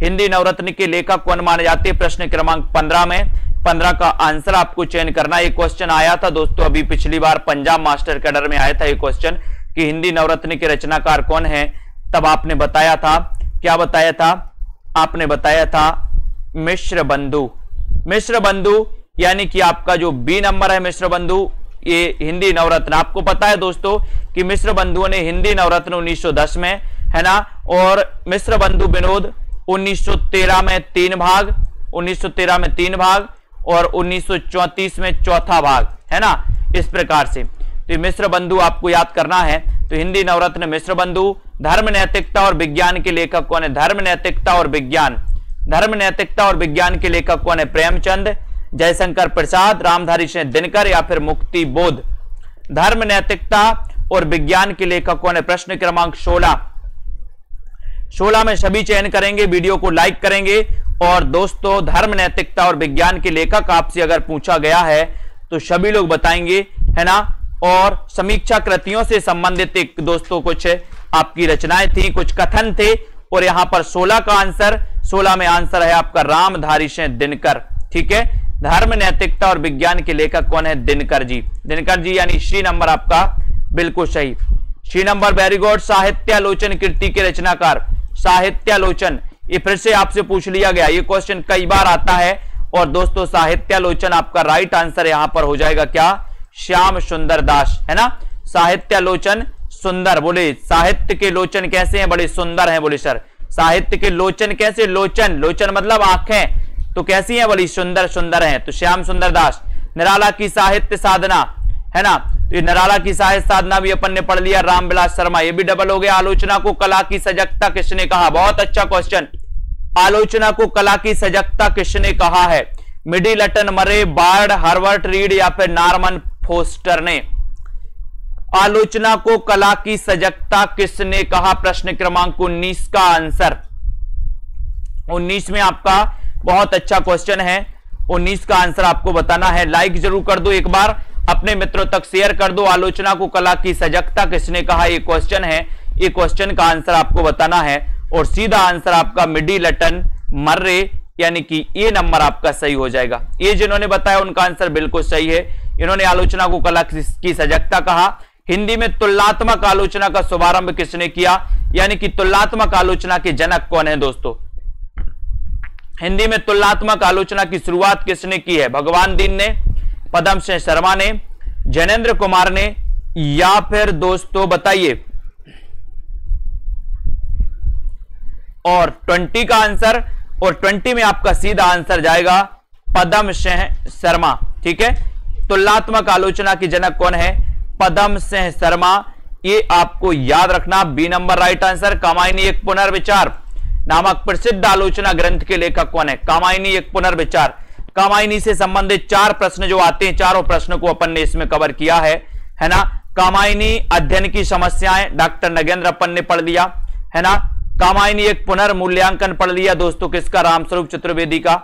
हिंदी नवरत्न के लेखक कौन माने जाते हैं? प्रश्न क्रमांक 15 में 15 का आंसर आपको चयन करना। ये क्वेश्चन आया था दोस्तों अभी पिछली बार पंजाब मास्टर कैडर में आया था ये क्वेश्चन कि हिंदी नवरत्न के रचनाकार कौन है। तब आपने बताया था, क्या बताया था? आपने बताया था मिश्र बंधु। मिश्र बंधु यानी कि आपका जो बी नंबर है मिश्र बंधु, ये हिंदी नवरत्न। आपको पता है दोस्तों कि मिश्र बंधुओं ने हिंदी नवरत्न 1910 में, है ना, और मिश्र बंधु विनोद 1913 में 3 भाग, 1913 में 3 भाग, और 1934 में 4था भाग, है ना, इस प्रकार से। तो मिश्र बंधु आपको याद करना है। तो हिंदी नवरत्न मिश्र बंधु। धर्म नैतिकता और विज्ञान के लेखक कौन है? धर्म नैतिकता और विज्ञान, धर्म नैतिकता और विज्ञान के लेखक कौन है? प्रेमचंद, जयशंकर प्रसाद, रामधारी सिंह दिनकर, या फिर मुक्ति बोध। धर्म नैतिकता और विज्ञान के लेखक कौन है? प्रश्न क्रमांक 16 में सभी चयन करेंगे, वीडियो को लाइक करेंगे। और दोस्तों धर्म नैतिकता और विज्ञान के लेखक आपसे अगर पूछा गया है तो सभी लोग बताएंगे, है ना। और समीक्षा कृतियों से संबंधित एक दोस्तों कुछ आपकी रचनाएं थी, कुछ कथन थे, और यहां पर 16 का आंसर, 16 में आंसर है आपका रामधारी सिंह दिनकर। ठीक है, धर्म नैतिकता और विज्ञान के लेखक कौन है? दिनकर जी, दिनकर जी, यानी सी नंबर आपका बिल्कुल सही, सी नंबर, वेरी गुड। साहित्यालोचन कृति के रचनाकार, साहित्यालोचन, ये फिर से आपसे पूछ लिया गया, ये क्वेश्चन कई बार आता है। और दोस्तों साहित्यालोचन आपका राइट आंसर यहां पर हो जाएगा क्या? श्याम सुंदर दास, है ना। साहित्यालोचन सुंदर, बोले साहित्य के लोचन कैसे हैं? बड़े सुंदर हैं। बोले सर साहित्य के लोचन कैसे? लोचन, लोचन मतलब आंखें, तो कैसी हैं? बड़ी सुंदर, सुंदर हैं। तो श्याम सुंदर दास। निराला की साहित्य साधना, है ना, ये नराला की साहित्य साधना भी अपन ने पढ़ लिया, रामविलास शर्मा, ये भी डबल हो गया। आलोचना को कला की सजगता किसने कहा? बहुत अच्छा क्वेश्चन। आलोचना को कला की सजगता किसने कहा है? मिडिलटन, मरे, बार्ड, हार्वर्ट रीड या फिर नॉर्मन फोस्टर ने? आलोचना को कला की सजगता किसने कहा? प्रश्न क्रमांक 19 का आंसर 19 में आपका बहुत अच्छा क्वेश्चन है। 19 का आंसर आपको बताना है। लाइक जरूर कर दो, एक बार अपने मित्रों तक शेयर कर दो। आलोचना को कला की सजगता किसने कहा? ये क्वेश्चन है, ये क्वेश्चन का आंसर आपको बताना है और सीधा आंसर आपका मिडिलटन, मर्रे, यानी कि ये नंबर आपका सही हो जाएगा। ये जिन्होंने बताया उनका आंसर बिल्कुल सही है। इन्होंने आलोचना को कला की सजगता कहा। हिंदी में तुलनात्मक आलोचना का शुभारंभ किसने किया? यानी कि तुलनात्मक आलोचना के जनक कौन है दोस्तों? हिंदी में तुलनात्मक आलोचना की शुरुआत किसने की है? भगवान दीन ने, पदम सिंह शर्मा ने, जैनेन्द्र कुमार ने, या फिर दोस्तों बताइए। और 20 का आंसर, और 20 में आपका सीधा आंसर जाएगा पदम सिंह शर्मा। ठीक है, तुलनात्मक आलोचना की जनक कौन है? पदम सिंह शर्मा। ये आपको याद रखना। B number right answer. Kamayani एक पुनर्विचार नामक प्रसिद्ध आलोचना ग्रंथ के लेखक कौन है? कामायनी एक पुनर्विचार। कामायनी से संबंधित 4 प्रश्न जो आते हैं, चारों प्रश्न को अपन ने इसमें कवर किया है ना। कामायनी अध्ययन की समस्याएं डॉक्टर नगेंद्र अपन ने पढ़ लिया, है ना। कामायनी एक पुनर्मूल्यांकन पढ़ लिया दोस्तों, किसका? रामस्वरूप चतुर्वेदी का।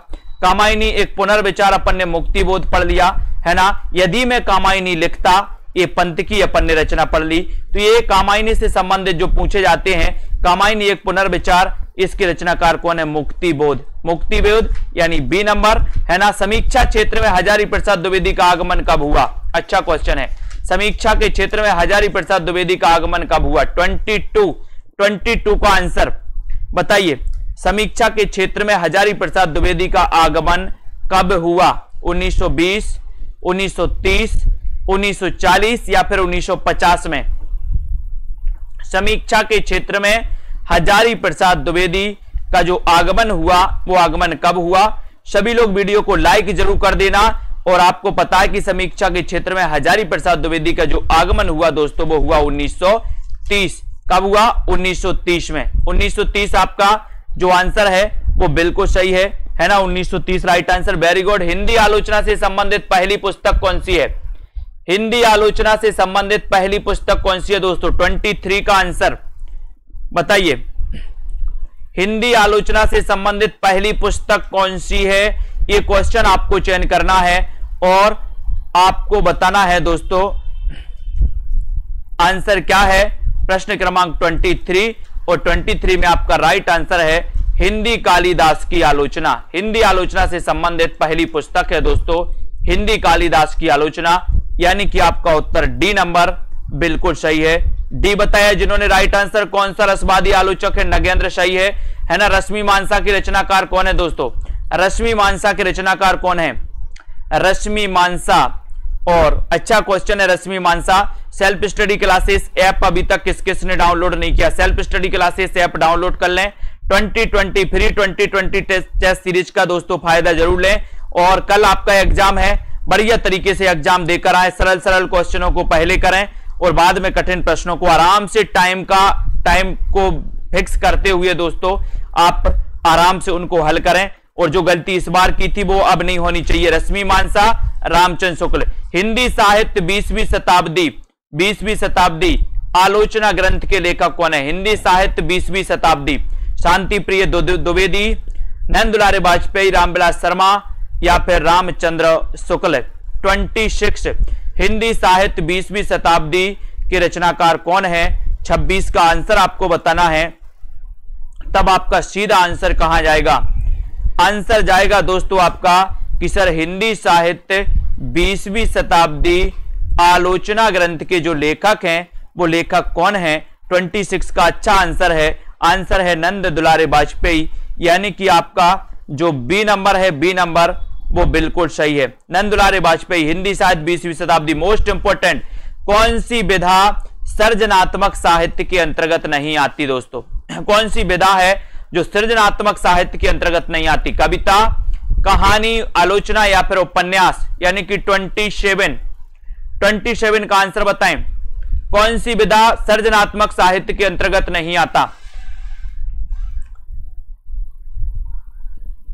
कामायनी एक पुनर्विचार अपन ने मुक्तिबोध पढ़ लिया, है ना। यदि मैं कामायनी लिखता, ये पंत की अपन ने रचना पढ़ ली। तो ये कामायनी से संबंधित जो पूछे जाते हैं, कामायनी एक पुनर्विचार, इसके रचनाकार कौन है? मुक्तिबोध। मुक्तिबोध यानी बी नंबर, है ना। समीक्षा क्षेत्र में हजारी प्रसाद द्विवेदी का आगमन कब हुआ? अच्छा क्वेश्चन है। समीक्षा के क्षेत्र में हजारी प्रसाद द्विवेदी का आगमन कब हुआ? 22 का आंसर बताइए। समीक्षा के क्षेत्र में हजारी प्रसाद द्विवेदी का आगमन कब हुआ? 1920, 1930, 1940 या फिर 1950 में? समीक्षा के क्षेत्र में हजारी प्रसाद द्विवेदी का जो आगमन हुआ, वो आगमन कब हुआ? सभी लोग वीडियो को लाइक जरूर कर देना। और आपको पता है कि समीक्षा के क्षेत्र में हजारी प्रसाद द्विवेदी का जो आगमन हुआ दोस्तों, वो हुआ 1930। कब हुआ? 1930 में। 1930 आपका जो आंसर है वो बिल्कुल सही है ना। 1930 right answer, very good. Hindi आलोचना से संबंधित पहली पुस्तक कौन सी है? हिंदी आलोचना से संबंधित पहली पुस्तक कौन सी है दोस्तों? 23 का आंसर बताइए। हिंदी आलोचना से संबंधित पहली पुस्तक कौन सी है? ये क्वेश्चन आपको चयन करना है और आपको बताना है दोस्तों आंसर क्या है। प्रश्न क्रमांक 23, और 23 में आपका राइट आंसर है हिंदी कालिदास की आलोचना। हिंदी आलोचना से संबंधित पहली पुस्तक है दोस्तों हिंदी कालिदास की आलोचना, यानी कि आपका उत्तर डी नंबर बिल्कुल सही है। डी बताया जिन्होंने राइट आंसर। कौन सा रसवादी आलोचक है? नगेंद्र सही है ना। रश्मि मानसा की रचनाकार कौन है दोस्तों? रश्मि मानसा के रचनाकार कौन है? रश्मि मानसा। और अच्छा क्वेश्चन है रश्मि मानसा। सेल्फ स्टडी क्लासेस ऐप अभी तक किस किस ने डाउनलोड नहीं किया? Self study classes app download कर लें। 2020 फ्री 2020 टेस्ट सीरीज का दोस्तों फायदा जरूर लें। और कल आपका एग्जाम है, बढ़िया तरीके से एग्जाम देकर आए। सरल सरल क्वेश्चनों को पहले करें और बाद में कठिन प्रश्नों को आराम से टाइम को फिक्स करते हुए दोस्तों आप आराम से उनको हल करें। और जो गलती इस बार की थी वो अब नहीं होनी चाहिए। रश्मि मानसा, रामचंद्र शुक्ल। हिंदी साहित्य 20वीं शताब्दी आलोचना ग्रंथ के लेखक कौन है? हिंदी साहित्य 20वीं शताब्दी। शांति प्रिय द्विवेदी, नंद दुलारे वाजपेयी, रामविलास शर्मा या फिर रामचंद्र शुक्ल। 26 हिंदी साहित्य 20वीं शताब्दी के रचनाकार कौन है? 26 का आंसर आपको बताना है। तब आपका सीधा आंसर कहां जाएगा? आंसर जाएगा दोस्तों आपका कि सर हिंदी साहित्य 20वीं शताब्दी आलोचना ग्रंथ के जो लेखक हैं वो लेखक कौन है? 26 का अच्छा आंसर है। आंसर है नंद दुलारे वाजपेयी, यानी कि आपका जो बी नंबर है, बी नंबर वो बिल्कुल सही है। नंद दुलारे वाजपेयी। हिंदी साहित्य 20वीं शताब्दी। मोस्ट इंपोर्टेंट, कौन सी विधा सृजनात्मक साहित्य के अंतर्गत नहीं आती दोस्तों? कौन सी विधा है जो सृजनात्मक साहित्य के अंतर्गत नहीं आती? कविता, कहानी, आलोचना या फिर उपन्यास? यानी कि 27 का आंसर बताएं। कौन सी विधा सृजनात्मक साहित्य के अंतर्गत नहीं आता?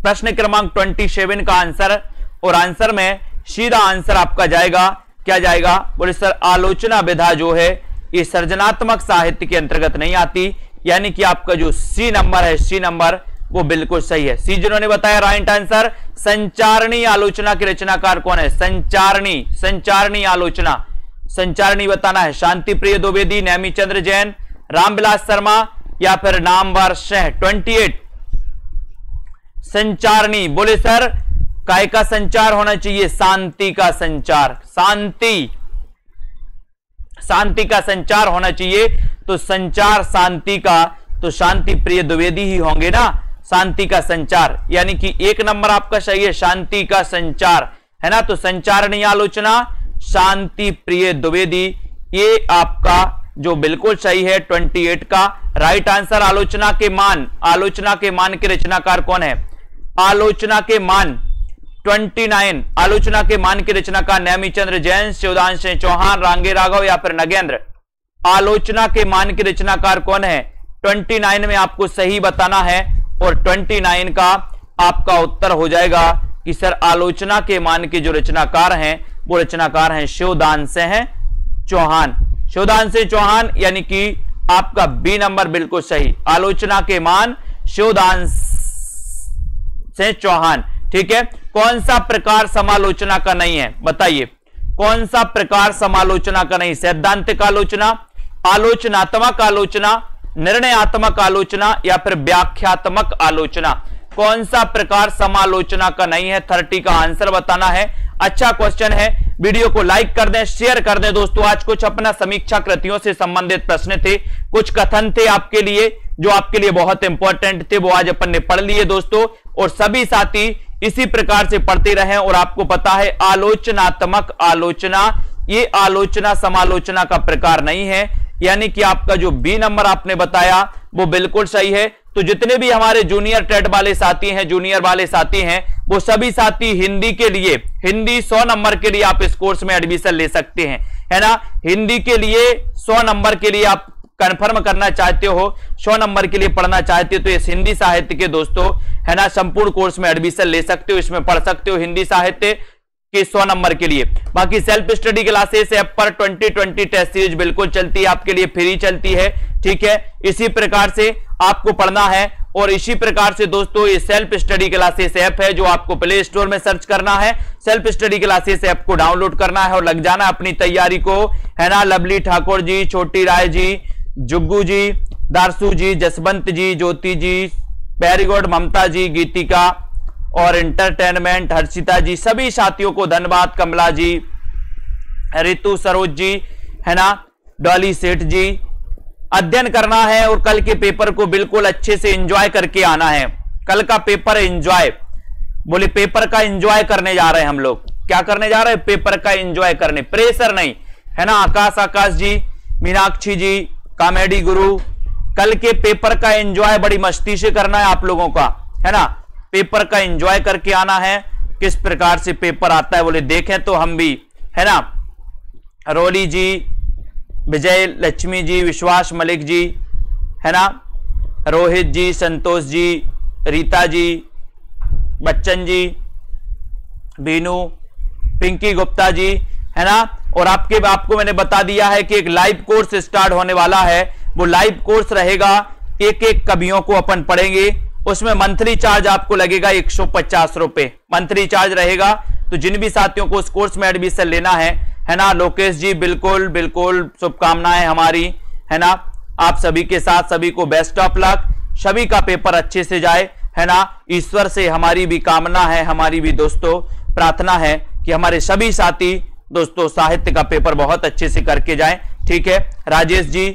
प्रश्न क्रमांक 27 का आंसर, और आंसर में सीधा आंसर आपका जाएगा, क्या जाएगा? बोले सर आलोचना विधा जो है ये सृजनात्मक साहित्य के अंतर्गत नहीं आती, यानी कि आपका जो सी नंबर है, सी नंबर वो बिल्कुल सही है। सी जिन्होंने बताया राइट आंसर। संचारणी आलोचना के रचनाकार कौन है? संचारणी आलोचना, संचारणी बताना है। शांति प्रिय द्विवेदी, नेमीचंद्र जैन, रामविलास शर्मा या फिर नामवर सिंह। 28 संचारणी, बोले सर काय का संचार होना चाहिए? शांति का संचार, शांति का संचार होना चाहिए। तो संचार शांति का, तो शांति प्रिय द्विवेदी ही होंगे ना, शांति का संचार, यानी कि एक नंबर आपका सही है, शांति का संचार है ना। तो संचारणी आलोचना, शांति प्रिय द्विवेदी, ये आपका जो बिल्कुल सही है 28 का राइट आंसर। आलोचना के मान, आलोचना के मान के रचनाकार कौन है? आलोचना के मान 29, आलोचना के मान की रचनाकार नेमीचंद्र जैन, शिवदान सिंह चौहान, रांगे राघव या फिर नगेंद्र। आलोचना के मान की रचनाकार कौन है? 29 में आपको सही बताना है, और 29 का आपका उत्तर हो जाएगा कि सर आलोचना के मान के जो रचनाकार हैं वो रचनाकार हैं शिवदान सिंह चौहान। शिवदान सिंह चौहान, यानी कि आपका बी नंबर बिल्कुल सही। आलोचना के मान शिवदान सिंह चौहान, ठीक है। कौन सा प्रकार समालोचना का नहीं है? बताइए कौन सा प्रकार समालोचना का नहीं? सैद्धांतिक आलोचना, आलोचनात्मक आलोचना, निर्णयात्मक आलोचना या फिर व्याख्यात्मक आलोचना? कौन सा प्रकार समालोचना का नहीं है? 30 का आंसर बताना है। अच्छा क्वेश्चन है, वीडियो को लाइक कर दें, शेयर कर दें दोस्तों। आज कुछ अपना समीक्षा कृतियों से संबंधित प्रश्न थे, कुछ कथन थे आपके लिए जो आपके लिए बहुत इंपॉर्टेंट थे, वो आज अपन ने पढ़ लिए दोस्तों। और सभी साथी इसी प्रकार से पढ़ते रहें। और आपको पता है आलोचनात्मक आलोचना, ये आलोचना समालोचना का प्रकार नहीं है, यानी कि आपका जो बी नंबर आपने बताया वो बिल्कुल सही है। तो जितने भी हमारे जूनियर टेट वाले साथी हैं, जूनियर वाले साथी हैं, वो सभी साथी हिंदी के लिए, हिंदी 100 नंबर के लिए आप इस कोर्स में एडमिशन ले सकते हैं, है ना। हिंदी के लिए 100 नंबर के लिए आप कंफर्म करना चाहते हो, 100 नंबर के लिए पढ़ना चाहते हो, तो इस हिंदी साहित्य के दोस्तों, है ना, संपूर्ण कोर्स में एडमिशन ले सकते हो। इसमें पढ़ सकते हो हिंदी साहित्य के 100 नंबर के लिए। बाकी सेल्फ स्टडी क्लासेस ऐप पर 2020 टेस्ट सीरीज बिल्कुल चलती है, आपके लिए फ्री चलती है, ठीक है। इसी प्रकार से आपको पढ़ना है। और इसी प्रकार से दोस्तों ये सेल्फ स्टडी क्लासेस ऐप है जो आपको प्ले स्टोर में सर्च करना है, सेल्फ स्टडी क्लासेस ऐप को डाउनलोड करना है और लग जाना अपनी तैयारी को, है ना। लवली ठाकुर जी, छोटी राय जी, जुग्गू जी, दारसू जी, जसवंत जी, ज्योति जी, वेरी गुड, ममता जी, गीतिका और एंटरटेनमेंट, हर्षिता जी, सभी साथियों को धन्यवाद। कमला जी, रितु सरोज जी, है ना, डॉली सेठ जी। अध्ययन करना है और कल के पेपर को बिल्कुल अच्छे से एंजॉय करके आना है। कल का पेपर एंजॉय, बोले पेपर का एंजॉय करने जा रहे हैं हम लोग। क्या करने जा रहे हैं? पेपर का एंजॉय करने, प्रेशर नहीं, है ना। आकाश जी, मीनाक्षी जी, कॉमेडी गुरु, कल के पेपर का एंजॉय बड़ी मस्ती से करना है आप लोगों का, है ना। पेपर का एंजॉय करके आना है। किस प्रकार से पेपर आता है बोले देखें तो हम भी, है ना। रोली जी, विजय लक्ष्मी जी, विश्वास मलिक जी, है ना, रोहित जी, संतोष जी, रीता जी, बच्चन जी, बीनू, पिंकी गुप्ता जी, है ना। और आपको मैंने बता दिया है कि एक लाइव कोर्स स्टार्ट होने वाला है। वो लाइव कोर्स रहेगा, एक एक कवियों को अपन पढ़ेंगे। उसमें मंथली चार्ज आपको लगेगा 150 रुपए मंथली चार्ज रहेगा। तो जिन भी साथियों को उस कोर्स में एडमिशन लेना है ना, लोकेश जी बिल्कुल बिल्कुल शुभकामनाएं हमारी, है ना। आप सभी के साथ सभी को बेस्ट ऑफ लक, सभी का पेपर अच्छे से जाए, है ना। ईश्वर से हमारी भी कामना है, हमारी भी दोस्तों प्रार्थना है कि हमारे सभी साथी दोस्तों साहित्य का पेपर बहुत अच्छे से करके जाएं, ठीक है। राजेश जी,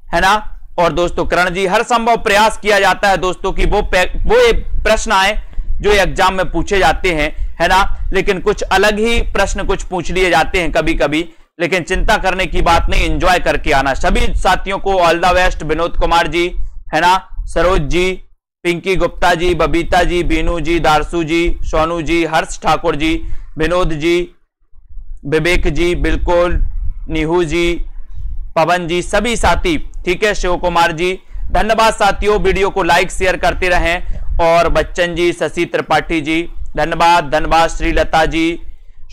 है ना, और दोस्तों करण जी, हर संभव प्रयास किया जाता है दोस्तों कि वो प्रश्न आए जो एग्जाम में पूछे जाते हैं, है ना। लेकिन कुछ अलग ही प्रश्न कुछ पूछ लिए जाते हैं कभी कभी, लेकिन चिंता करने की बात नहीं, एंजॉय करके आना। सभी साथियों को all the best. Vinod Kumar ji, है ना, सरोज जी, पिंकी गुप्ता जी, बबीता जी, बीनू जी, दारसू जी, सोनू जी, हर्ष ठाकुर जी, विनोद जी, विवेक जी, बिल्कुल, निहू जी, पवन जी, सभी साथी, ठीक है, शिव कुमार जी, धन्यवाद साथियों। वीडियो को लाइक शेयर करते रहें। और बच्चन जी, शशि त्रिपाठी जी, धन्यवाद, धन्यवाद, श्रीलता जी,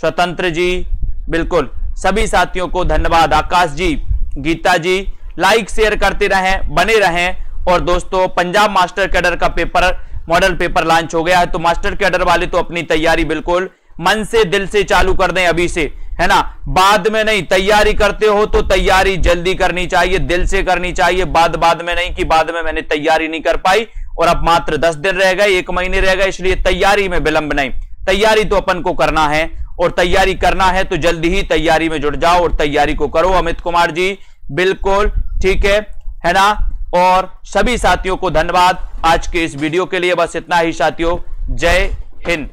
स्वतंत्र जी, बिल्कुल सभी साथियों को धन्यवाद, आकाश जी, गीता जी, लाइक शेयर करते रहें, बने रहें। और दोस्तों, पंजाब मास्टर कैडर का पेपर, मॉडल पेपर लॉन्च हो गया है, तो मास्टर कैडर वाले तो अपनी तैयारी बिल्कुल मन से, दिल से चालू कर दें अभी से, है ना, बाद में नहीं। तैयारी करते हो तो तैयारी जल्दी करनी चाहिए, दिल से करनी चाहिए, बाद में नहीं कि बाद में मैंने तैयारी नहीं कर पाई और अब मात्र 10 दिन रह गए, 1 महीने रह गए, इसलिए तैयारी में विलंब नहीं। तैयारी तो अपन को करना है, और तैयारी करना है तो जल्दी ही तैयारी में जुट जाओ और तैयारी को करो। अमित कुमार जी, बिल्कुल ठीक है ना। और सभी साथियों को धन्यवाद आज के इस वीडियो के लिए। बस इतना ही साथियों, जय हिंद।